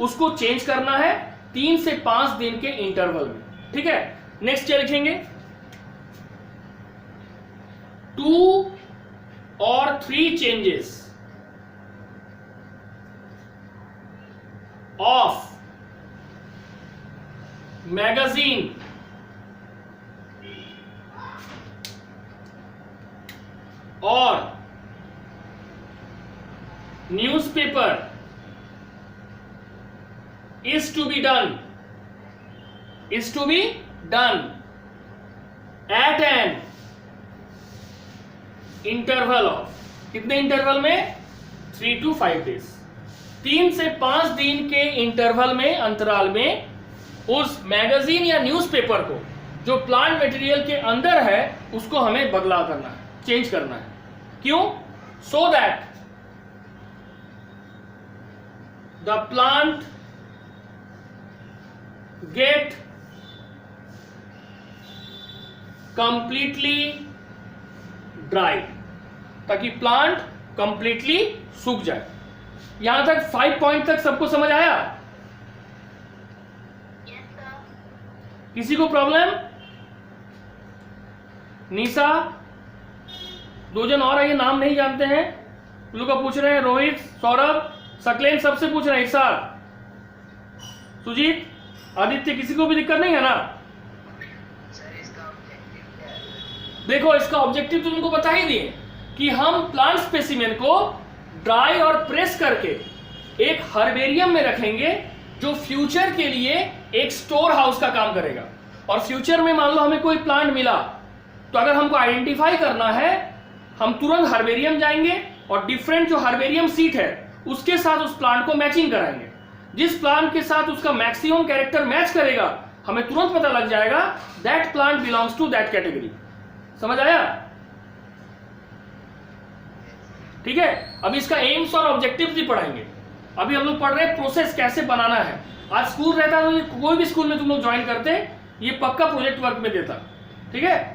उसको चेंज करना है 3 से 5 दिन के इंटरवल में, ठीक है। नेक्स्ट क्या लिखेंगे, 2 or 3 changes of magazine or newspaper is to be done at an interval of, कितने इंटरवल में, 3 to 5 days, 3 से 5 दिन के इंटरवल में, अंतराल में, उस मैगजीन या न्यूज़पेपर को जो प्लांट मटेरियल के अंदर है उसको हमें बदला करना है, चेंज करना है। क्यों? So that the plant get completely dry, ताकि प्लांट कंप्लीटली सूख जाए। यहां तक 5 पॉइंट तक सबको समझ आया? किसी को प्रॉब्लम? निशा, 2 जन और ये नाम नहीं जानते हैं, लोग का पूछ रहे हैं, रोहित, सौरभ, सकलेन, सबसे पूछ रहे हैं एक साथ। सुजीत, आदित्य, किसी को भी दिक्कत नहीं है ना? देखो इसका ऑब्जेक्टिव तो तुमको बता ही दिए कि हम प्लांट स्पेसिमेन को ड्राई और प्रेस करके एक हर्बेरियम में रखेंगे जो फ्यूचर के लिए एक स्टोर हाउस का काम करेगा। और फ्यूचर में मान लो हमें कोई प्लांट मिला, तो अगर हमको आइडेंटिफाई करना है, हम तुरंत हर्बेरियम जाएंगे और डिफरेंट जो हर्बेरियम सीट है उसके साथ उस प्लांट को मैचिंग कराएंगे। जिस प्लांट के साथ उसका मैक्सिमम कैरेक्टर मैच करेगा, हमें तुरंत पता लग जाएगा that plant belongs to that category. समझ आया? ठीक है, अभी इसका एम्स और ऑब्जेक्टिव भी पढ़ाएंगे। अभी हम लोग पढ़ रहे हैं प्रोसेस कैसे बनाना है। आज स्कूल रहता तो कोई भी स्कूल में तुम लोग ज्वाइन करते, ये पक्का प्रोजेक्ट वर्क में देता। ठीक है,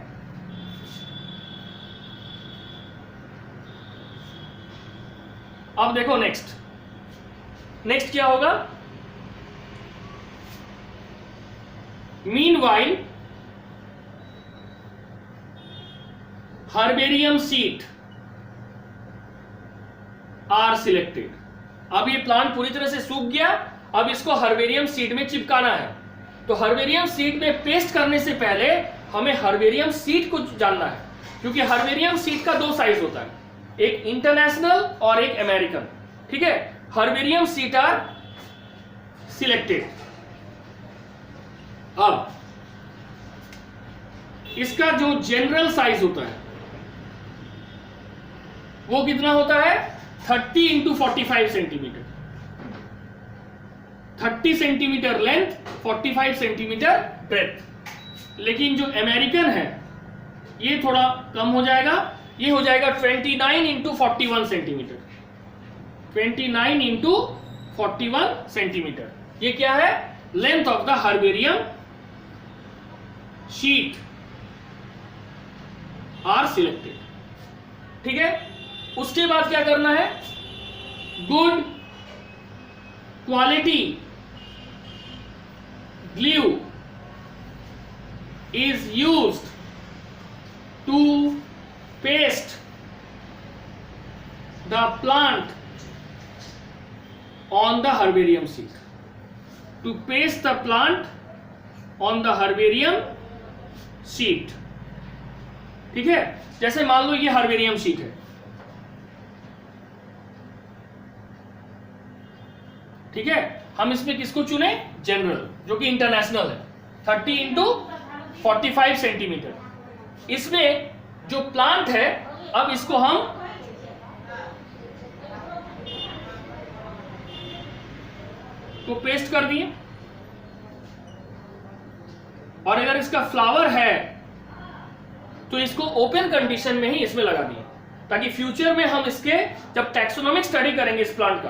अब देखो नेक्स्ट क्या होगा। Meanwhile herbarium sheet are selected. अब ये प्लांट पूरी तरह से सूख गया, अब इसको हर्बेरियम सीट में चिपकाना है। तो हर्बेरियम सीट में पेस्ट करने से पहले हमें हर्बेरियम सीट को जानना है, क्योंकि हर्बेरियम सीट का 2 साइज होता है, एक इंटरनेशनल और एक अमेरिकन। ठीक है, हर्बेरियम सीट आर सिलेक्टेड। अब इसका जो जनरल साइज होता है वो कितना होता है? 30 into 45 centimetre. 30 centimetre length, 45 centimetre breath. लेकिन जो अमेरिकन है ये थोड़ा कम हो जाएगा, ये हो जाएगा 29 इंटू 41 सेंटीमीटर, 29 इंटू 41 सेंटीमीटर। ये क्या है? Length of the herbarium sheet are selected. ठीक है, उसके बाद क्या करना है? Good quality glue is used to paste the plant on the herbarium sheet, to paste the plant on the herbarium sheet। ठीक है, जैसे मान लो ये हर्बेरियम शीट है, ठीक है, हम इसमें किसको चुने? जनरल, जो कि इंटरनेशनल है, 30 इंटू 45 सेंटीमीटर। इसमें जो प्लांट है, अब इसको हम तो पेस्ट कर दिए, और अगर इसका फ्लावर है तो इसको ओपन कंडीशन में ही इसमें लगा दिए, ताकि फ्यूचर में हम इसके जब टैक्सोनॉमिक स्टडी करेंगे इस प्लांट का,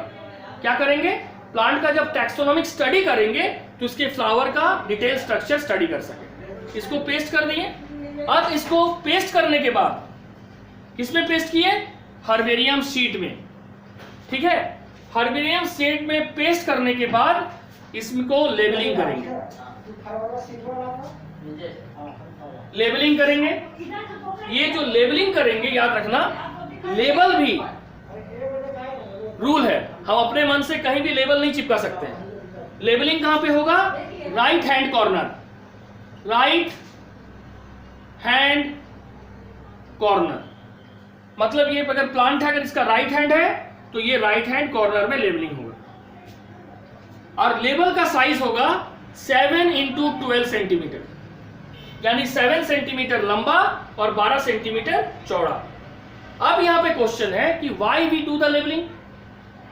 क्या करेंगे? प्लांट का जब टैक्सोनॉमिक स्टडी करेंगे तो इसके फ्लावर का डिटेल स्ट्रक्चर स्टडी कर सके। इसको पेस्ट कर दिए। अब इसको पेस्ट करने के बाद किसमें पेस्ट किए? हर्बेरियम शीट में। ठीक है, हर्बेरियम शीट में पेस्ट करने के बाद इसको लेबलिंग करेंगे, लेबलिंग करेंगे। ये जो लेबलिंग करेंगे, याद रखना, लेबल भी रूल है, हम अपने मन से कहीं भी लेबल नहीं चिपका सकते हैं। लेबलिंग कहां पे होगा? Right hand corner, right hand corner. मतलब ये अगर प्लांट है, अगर इसका राइट हैंड है तो ये राइट हैंड कॉर्नर में लेबलिंग होगा। और लेबल का साइज होगा 7 इंटू 12 सेंटीमीटर, यानी 7 सेंटीमीटर लंबा और 12 सेंटीमीटर चौड़ा। अब यहां पे क्वेश्चन है कि why we do the labelling.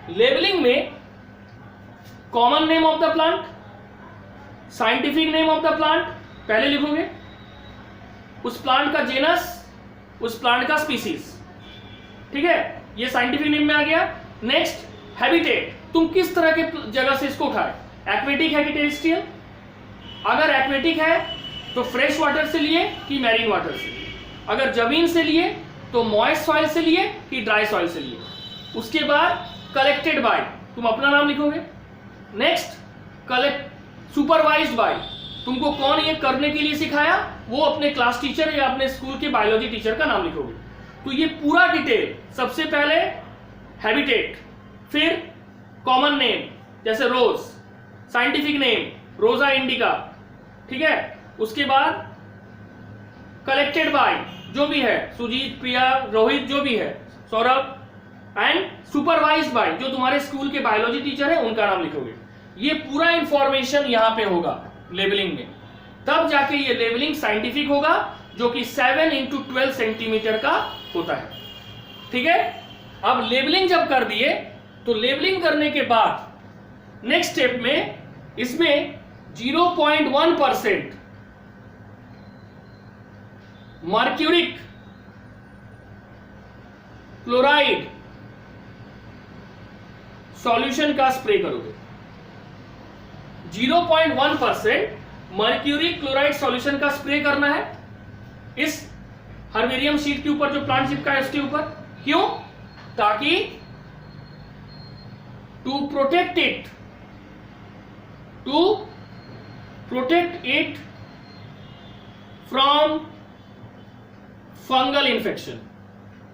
Labelling में common name of the plant, scientific name of the plant पहले लिखोगे, उस प्लांट का जेनस, उस प्लांट का स्पीसीज। ठीक है, ये साइंटिफिक नेम में आ गया। नेक्स्ट, हैबिटेट, तुम किस तरह के जगह से इसको उठाए, एक्वेटिक है कि टेरेस्ट्रियल। अगर एक्वेटिक है तो फ्रेश वाटर से लिए कि मैरीन वाटर से, अगर जमीन से लिए तो मॉइस्ट सॉइल से लिए कि ड्राई सॉइल से लिए। उसके बाद कलेक्टेड बाय, तुम अपना नाम लिखोगे। नेक्स्ट, कलेक्ट सुपरवाइज्ड बाय, तुमको कौन ये करने के लिए सिखाया, वो अपने क्लास टीचर या अपने स्कूल के बायोलॉजी टीचर का नाम लिखोगे। तो ये पूरा डिटेल, सबसे पहले हैबिटेट, फिर कॉमन नेम जैसे रोज, साइंटिफिक नेम रोजा इंडिका। ठीक है, उसके बाद कलेक्टेड बाय, जो भी है, सुजीत, प्रिया, रोहित, जो भी है, सौरभ, एंड सुपरवाइज्ड बाय, जो तुम्हारे स्कूल के बायोलॉजी टीचर है उनका नाम लिखोगे। ये पूरा इंफॉर्मेशन यहां पे होगा लेबलिंग में, तब जाके ये लेबलिंग साइंटिफिक होगा, जो कि 7 इंटू 12 सेंटीमीटर का होता है। ठीक है, अब लेबलिंग जब कर दिए तो लेबलिंग करने के बाद नेक्स्ट स्टेप में इसमें 0.1% मर्क्यूरिक क्लोराइड सॉल्यूशन का स्प्रे करोगे। 0.1% मर्क्यूरी क्लोराइड सॉल्यूशन का स्प्रे करना है इस हर्बेरियम शीट के ऊपर, जो प्लांट चिपका है उसके ऊपर। क्यों? ताकि to protect it from fungal infection,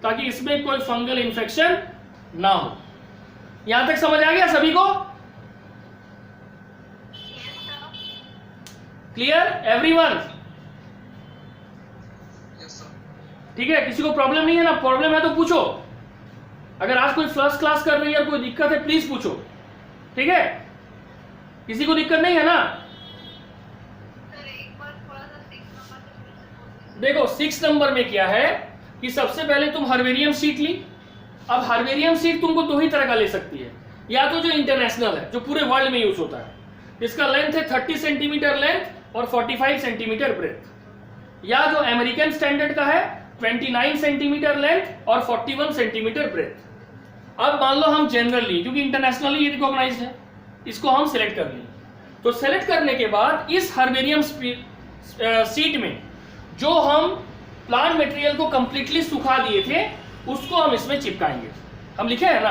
ताकि इसमें कोई फंगल इन्फेक्शन ना हो। यहां तक समझ आ गया सभी को? Clear everyone? ठीक है, किसी को प्रॉब्लम नहीं है ना? प्रॉब्लम है तो पूछो। अगर आज कोई फर्स्ट क्लास कर रही है और कोई दिक्कत है प्लीज पूछो। ठीक है, किसी को दिक्कत नहीं है ना? देखो 6 नंबर में क्या है कि सबसे पहले तुम हर्बेरियम शीट ली। अब हर्बेरियम शीट तुमको दो ही तरह का ले सकती है, या तो जो इंटरनेशनल है, जो पूरे वर्ल्ड में यूज होता है, इसका लेंथ है 30 सेंटीमीटर लेंथ और 45 सेंटीमीटर ब्रेथ। या जो अमेरिकन स्टैंडर्ड का है 29 सेंटीमीटर लेंथ और 41 सेंटीमीटर ब्रेथ। अब मान लो हम जनरली, क्योंकि इंटरनेशनली ये रिकॉग्नाइज्ड है, इसको हम सिलेक्ट कर लें। तो सिलेक्ट करने के बाद इस हर्बेरियम सीट में जो हम प्लांट मटेरियल को कंप्लीटली सुखा दिए थे उसको हम इसमें चिपकाएंगे। हम लिखे हैं ना,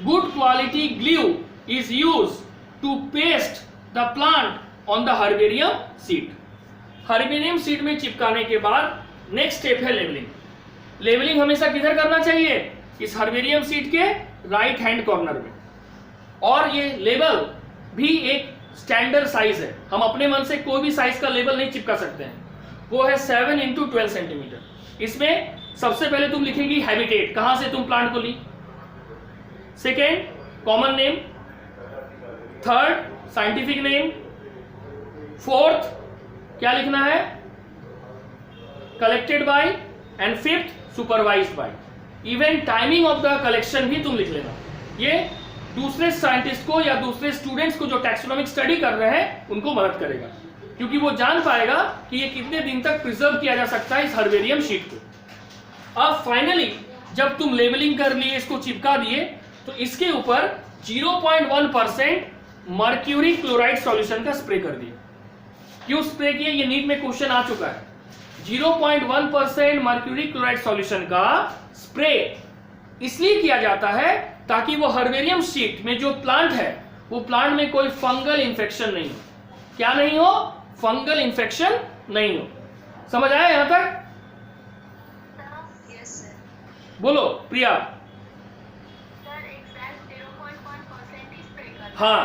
good quality glue is use to paste the plant on the herbarium sheet. Herbarium sheet में चिपकाने के बाद नेक्स्ट स्टेप है लेवलिंग। लेवलिंग हमेशा किधर करना चाहिए? इस हर्बेरियम सीट के राइट हैंड कॉर्नर में। और ये लेबल भी एक स्टैंडर्ड साइज है, हम अपने मन से कोई भी साइज का लेबल नहीं चिपका सकते हैं। वो है 7 × 12 सेंटीमीटर। इसमें सबसे पहले तुम लिखेगी हैबिटेट, कहां से तुम प्लांट को ली, second common name, third scientific name, fourth क्या लिखना है, collected by, and fifth supervised by. Even timing of the collection भी तुम लिख लेना। ये दूसरे साइंटिस्ट को या दूसरे स्टूडेंट्स को जो टैक्सोनॉमिक स्टडी कर रहे हैं उनको मदद करेगा, क्योंकि वो जान पाएगा कि ये कितने दिन तक प्रिजर्व किया जा सकता है इस हर्बेरियम शीट को। अब फाइनली जब तुम लेबलिंग कर लिए, इसको चिपका दिए, तो इसके ऊपर 0.1% मर्क्यूरी क्लोराइड सॉल्यूशन का स्प्रे कर दिया। क्यों स्प्रे किया? ये नीट में क्वेश्चन आ चुका है। 0.1% मर्क्यूरी क्लोराइड सॉल्यूशन का स्प्रे इसलिए किया जाता है ताकि वो हर्बेरियम शीट में जो प्लांट है वो प्लांट में कोई फंगल इंफेक्शन नहीं हो। क्या नहीं हो? फंगल इंफेक्शन नहीं हो। समझ आया यहां तक? Yes, sir. बोलो प्रिया। Sir, exact 0.1% ही spray करना है। हाँ,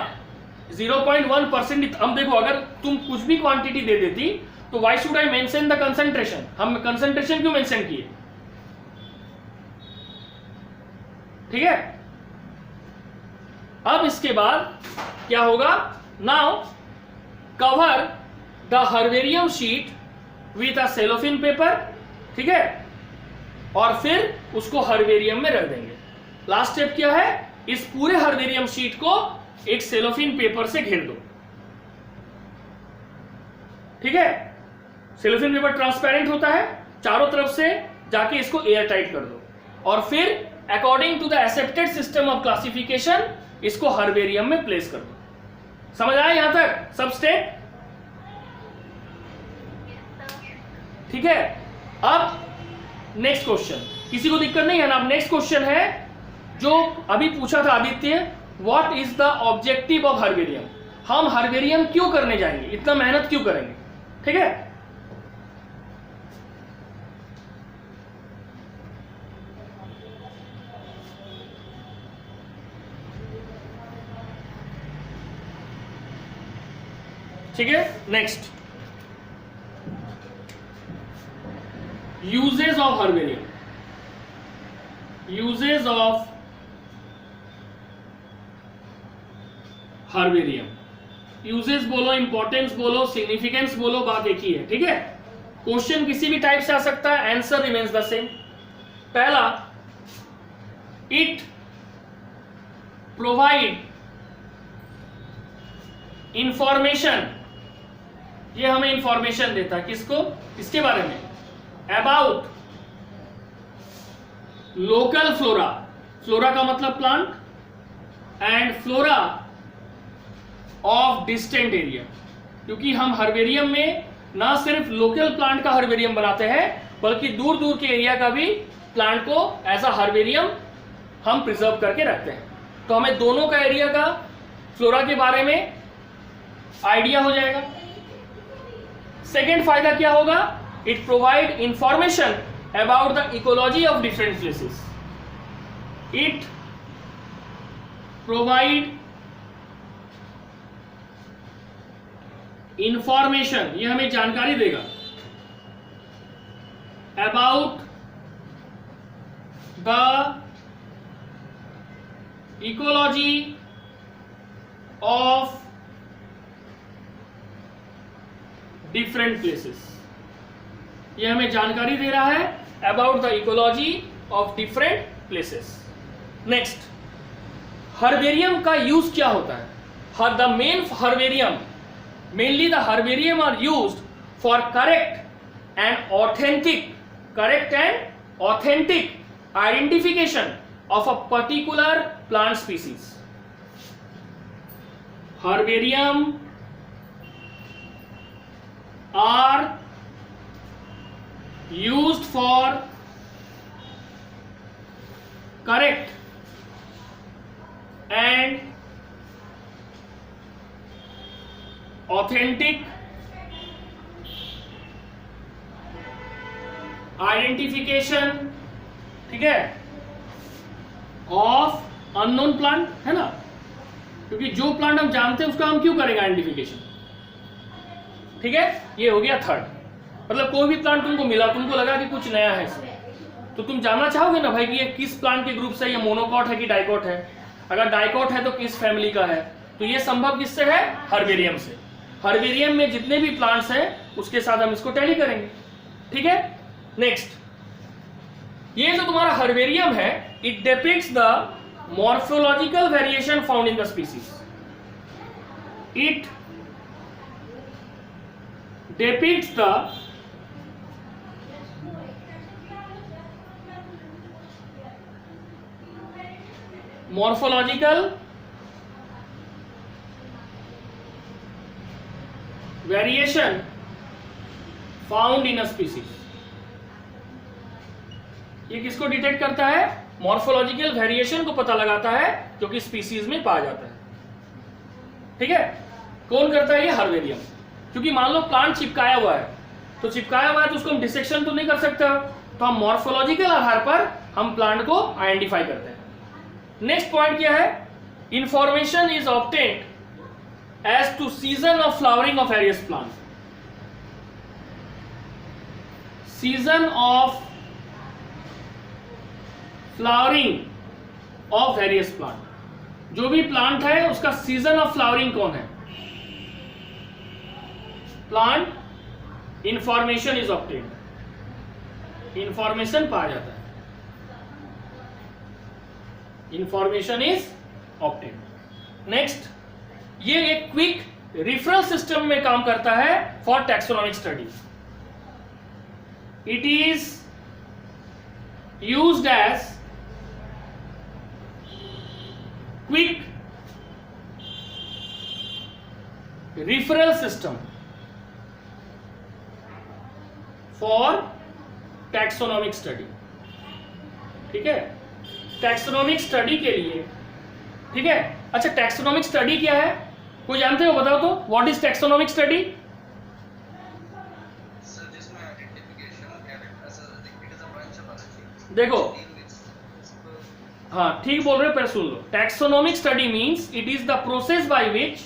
0.1%। हम देखो, अगर तुम कुछ भी क्वांटिटी दे देती तो why should I mention the concentration? हम कंसंट्रेशन क्यों मेंशन किए? ठीक है। अब इसके बाद क्या होगा? Now cover the herbarium sheet with a cellophane paper, ठीक है, और फिर उसको हर्बेरियम में रख देंगे। लास्ट स्टेप क्या है? इस पूरे हर्बेरियम शीट को एक सेलोफिन पेपर से घेर दो, ठीक है। सेलोफिन पेपर ट्रांसपेरेंट होता है, चारों तरफ से जाके इसको एयर टाइट कर दो, और फिर according to the accepted system of classification इसको हर्बेरियम में प्लेस कर दो। समझ आया यहां तक सब स्टेप? ठीक है। अब नेक्स्ट क्वेश्चन, किसी को दिक्कत नहीं है ना? अब नेक्स्ट क्वेश्चन है जो अभी पूछा था Aditya, what is the objective of herbarium? हम हर्बेरियम क्यों करने जाएंगे, इतना मेहनत क्यों करेंगे? ठीक है। ठीक है, next usages of herbarium. Usages of herbarium, usages बोलो, इंपॉर्टेंस बोलो, सिग्निफिकेंस बोलो, बात एक ही है। ठीक है। क्वेश्चन किसी भी टाइप से आ सकता है, आंसर रिमेन्स द सेम। पहला, इट प्रोवाइड इंफॉर्मेशन, ये हमें इंफॉर्मेशन देता है किसको? इसके बारे में, अबाउट लोकल फ्लोरा, फ्लोरा का मतलब plant, and flora of distant area. क्योंकि हम हर्बेरियम में ना सिर्फ लोकल प्लांट का हर्बेरियम बनाते हैं बल्कि दूर दूर के एरिया का भी प्लांट को एज अ हर्बेरियम हम प्रिजर्व करके रखते हैं। तो हमें दोनों का एरिया का फ्लोरा के बारे में आइडिया हो जाएगा। सेकेंड फायदा क्या होगा? It provide information about the ecology of different places. It provide information, ये हमें जानकारी देगा about the ecology of different places. ये हमें जानकारी दे रहा है about the ecology of different places. Next, herbarium का यूज क्या होता है? The main herbarium, mainly the herbarium are used for correct and authentic, correct and authentic identification of a particular plant species. Herbarium are used for correct and authentic identification, ठीक है, ऑफ अननोन प्लांट, है ना, क्योंकि जो प्लांट हम जानते हैं उसका हम क्यों करेंगे आइडेंटिफिकेशन. ठीक है, ये हो गया थर्ड. मतलब कोई भी प्लांट तुमको मिला, तुमको लगा कि कुछ नया है इसमें, तो तुम जानना चाहोगे ना भाई कि ये किस प्लांट के ग्रुप से, ये मोनोकॉट है कि डाइकॉट है. अगर डाइकॉट है तो किस फैमिली का है. तो ये संभव किससे है? हर्बेरियम से. हर्बेरियम में जितने भी प्लांट्स हैं उसके साथ हम इसको टैली करेंगे. ठीक है. नेक्स्ट, ये जो तुम्हारा हर्बेरियम है, it depicts the morphological variation found in the species. It depicts the morphological variation found in a species. ये किसको डिटेक्ट करता है? मॉर्फोलॉजिकल वेरिएशन को पता लगाता है जो कि स्पीसीज में पाया जाता है. ठीक है. कौन करता है? ये हर्बेरियम. क्योंकि मान लो प्लांट चिपकाया हुआ है, तो चिपकाया हुआ है तो उसको हम डिसेक्शन तो नहीं कर सकते, तो हम मॉर्फोलॉजिकल आधार पर हम प्लांट को आइडेंटिफाई करते हैं. नेक्स्ट पॉइंट क्या है? Information is obtained as to season of flowering of various plant. Season of flowering of various plant, जो भी प्लांट है उसका सीजन ऑफ फ्लावरिंग कौन है? Plant information is obtained, information पाया जाता है. Information is obtained. नेक्स्ट, ये एक क्विक रिफरल सिस्टम में काम करता है for taxonomic studies. It is used as quick referral system for taxonomic study. ठीक है. टैक्सोनॉमिक स्टडी के लिए, ठीक है. अच्छा, टैक्सोनॉमिक स्टडी क्या है? कोई जानते हो? बताओ तो, व्हाट इज टैक्सोनॉमिक स्टडी? देखो, हाँ ठीक बोल रहे हो, पर सुन लो. Taxonomic study means it is the process by which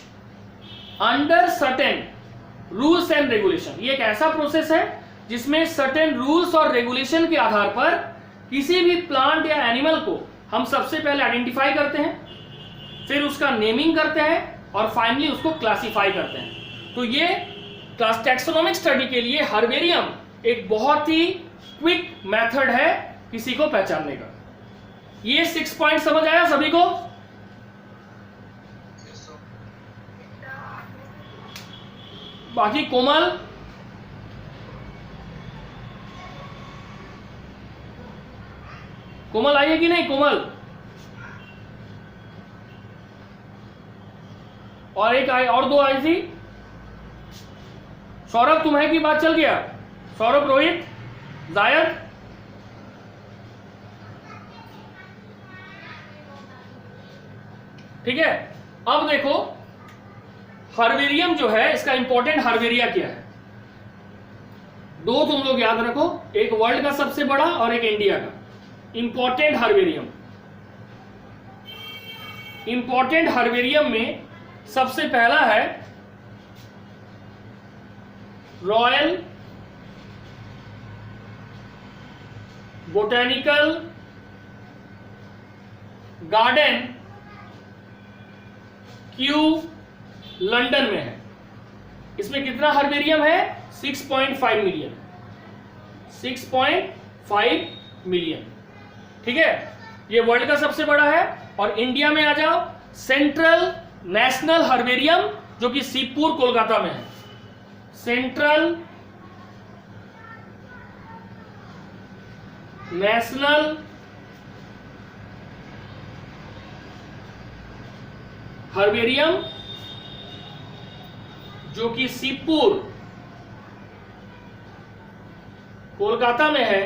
under certain rules and regulation. ये एक ऐसा प्रोसेस है जिसमें सर्टेन रूल्स और रेगुलेशन के आधार पर किसी भी प्लांट या एनिमल को हम सबसे पहले आइडेंटिफाई करते हैं, फिर उसका नेमिंग करते हैं और फाइनली उसको क्लासिफाई करते हैं. तो ये टैक्सोनॉमिक स्टडी के लिए हर्बेरियम एक बहुत ही क्विक मेथड है किसी को पहचानने का. ये 6 पॉइंट समझ आया सभी को? बाकी कोमल, कोमल आई है कि नहीं? कोमल और एक आई, और 2 आई थी. सौरभ तुम्हें की बात चल गया? सौरभ, रोहित, जायद, ठीक है. अब देखो, हर्बेरियम जो है, इसका इंपॉर्टेंट हर्बेरिया क्या है? 2 तुम लोग याद रखो, एक वर्ल्ड का सबसे बड़ा और एक इंडिया का. इंपॉर्टेंट हर्बेरियम, इंपॉर्टेंट हर्बेरियम में सबसे पहला है royal botanical garden, Q, London में है. इसमें कितना हर्बेरियम है? 6.5 मिलियन. 6.5 मिलियन. ठीक है. ये वर्ल्ड का सबसे बड़ा है. और इंडिया में आ जाओ, सेंट्रल नेशनल हर्बेरियम जो कि शिवपुर कोलकाता में है. सेंट्रल नेशनल हर्बेरियम जो कि शिवपुर कोलकाता में है,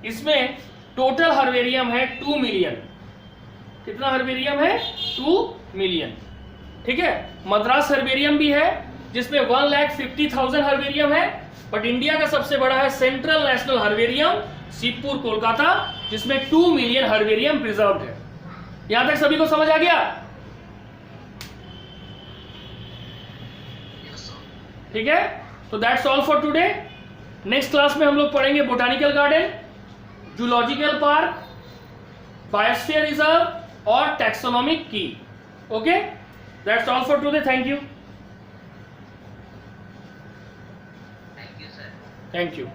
इसमें टोटल हर्बेरियम है 2 मिलियन। कितना हर्बेरियम है? 2 मिलियन। ठीक है। मद्रास हर्बेरियम भी है जिसमें 1,50,000 हर्बेरियम है, बट इंडिया का सबसे बड़ा है central national herbarium Shivpur Kolkata, जिसमें 2 मिलियन हर्बेरियम प्रिजर्व्ड है। यहां तक सभी को समझ आ गया? ठीक है। तो that's all for today. Next class में हम लोग पढ़ेंगे botanical garden, zoological park, biosphere reserve और टैक्सोनॉमिक की। Okay, that's all for today. Thank you. Thank you, sir. Thank you.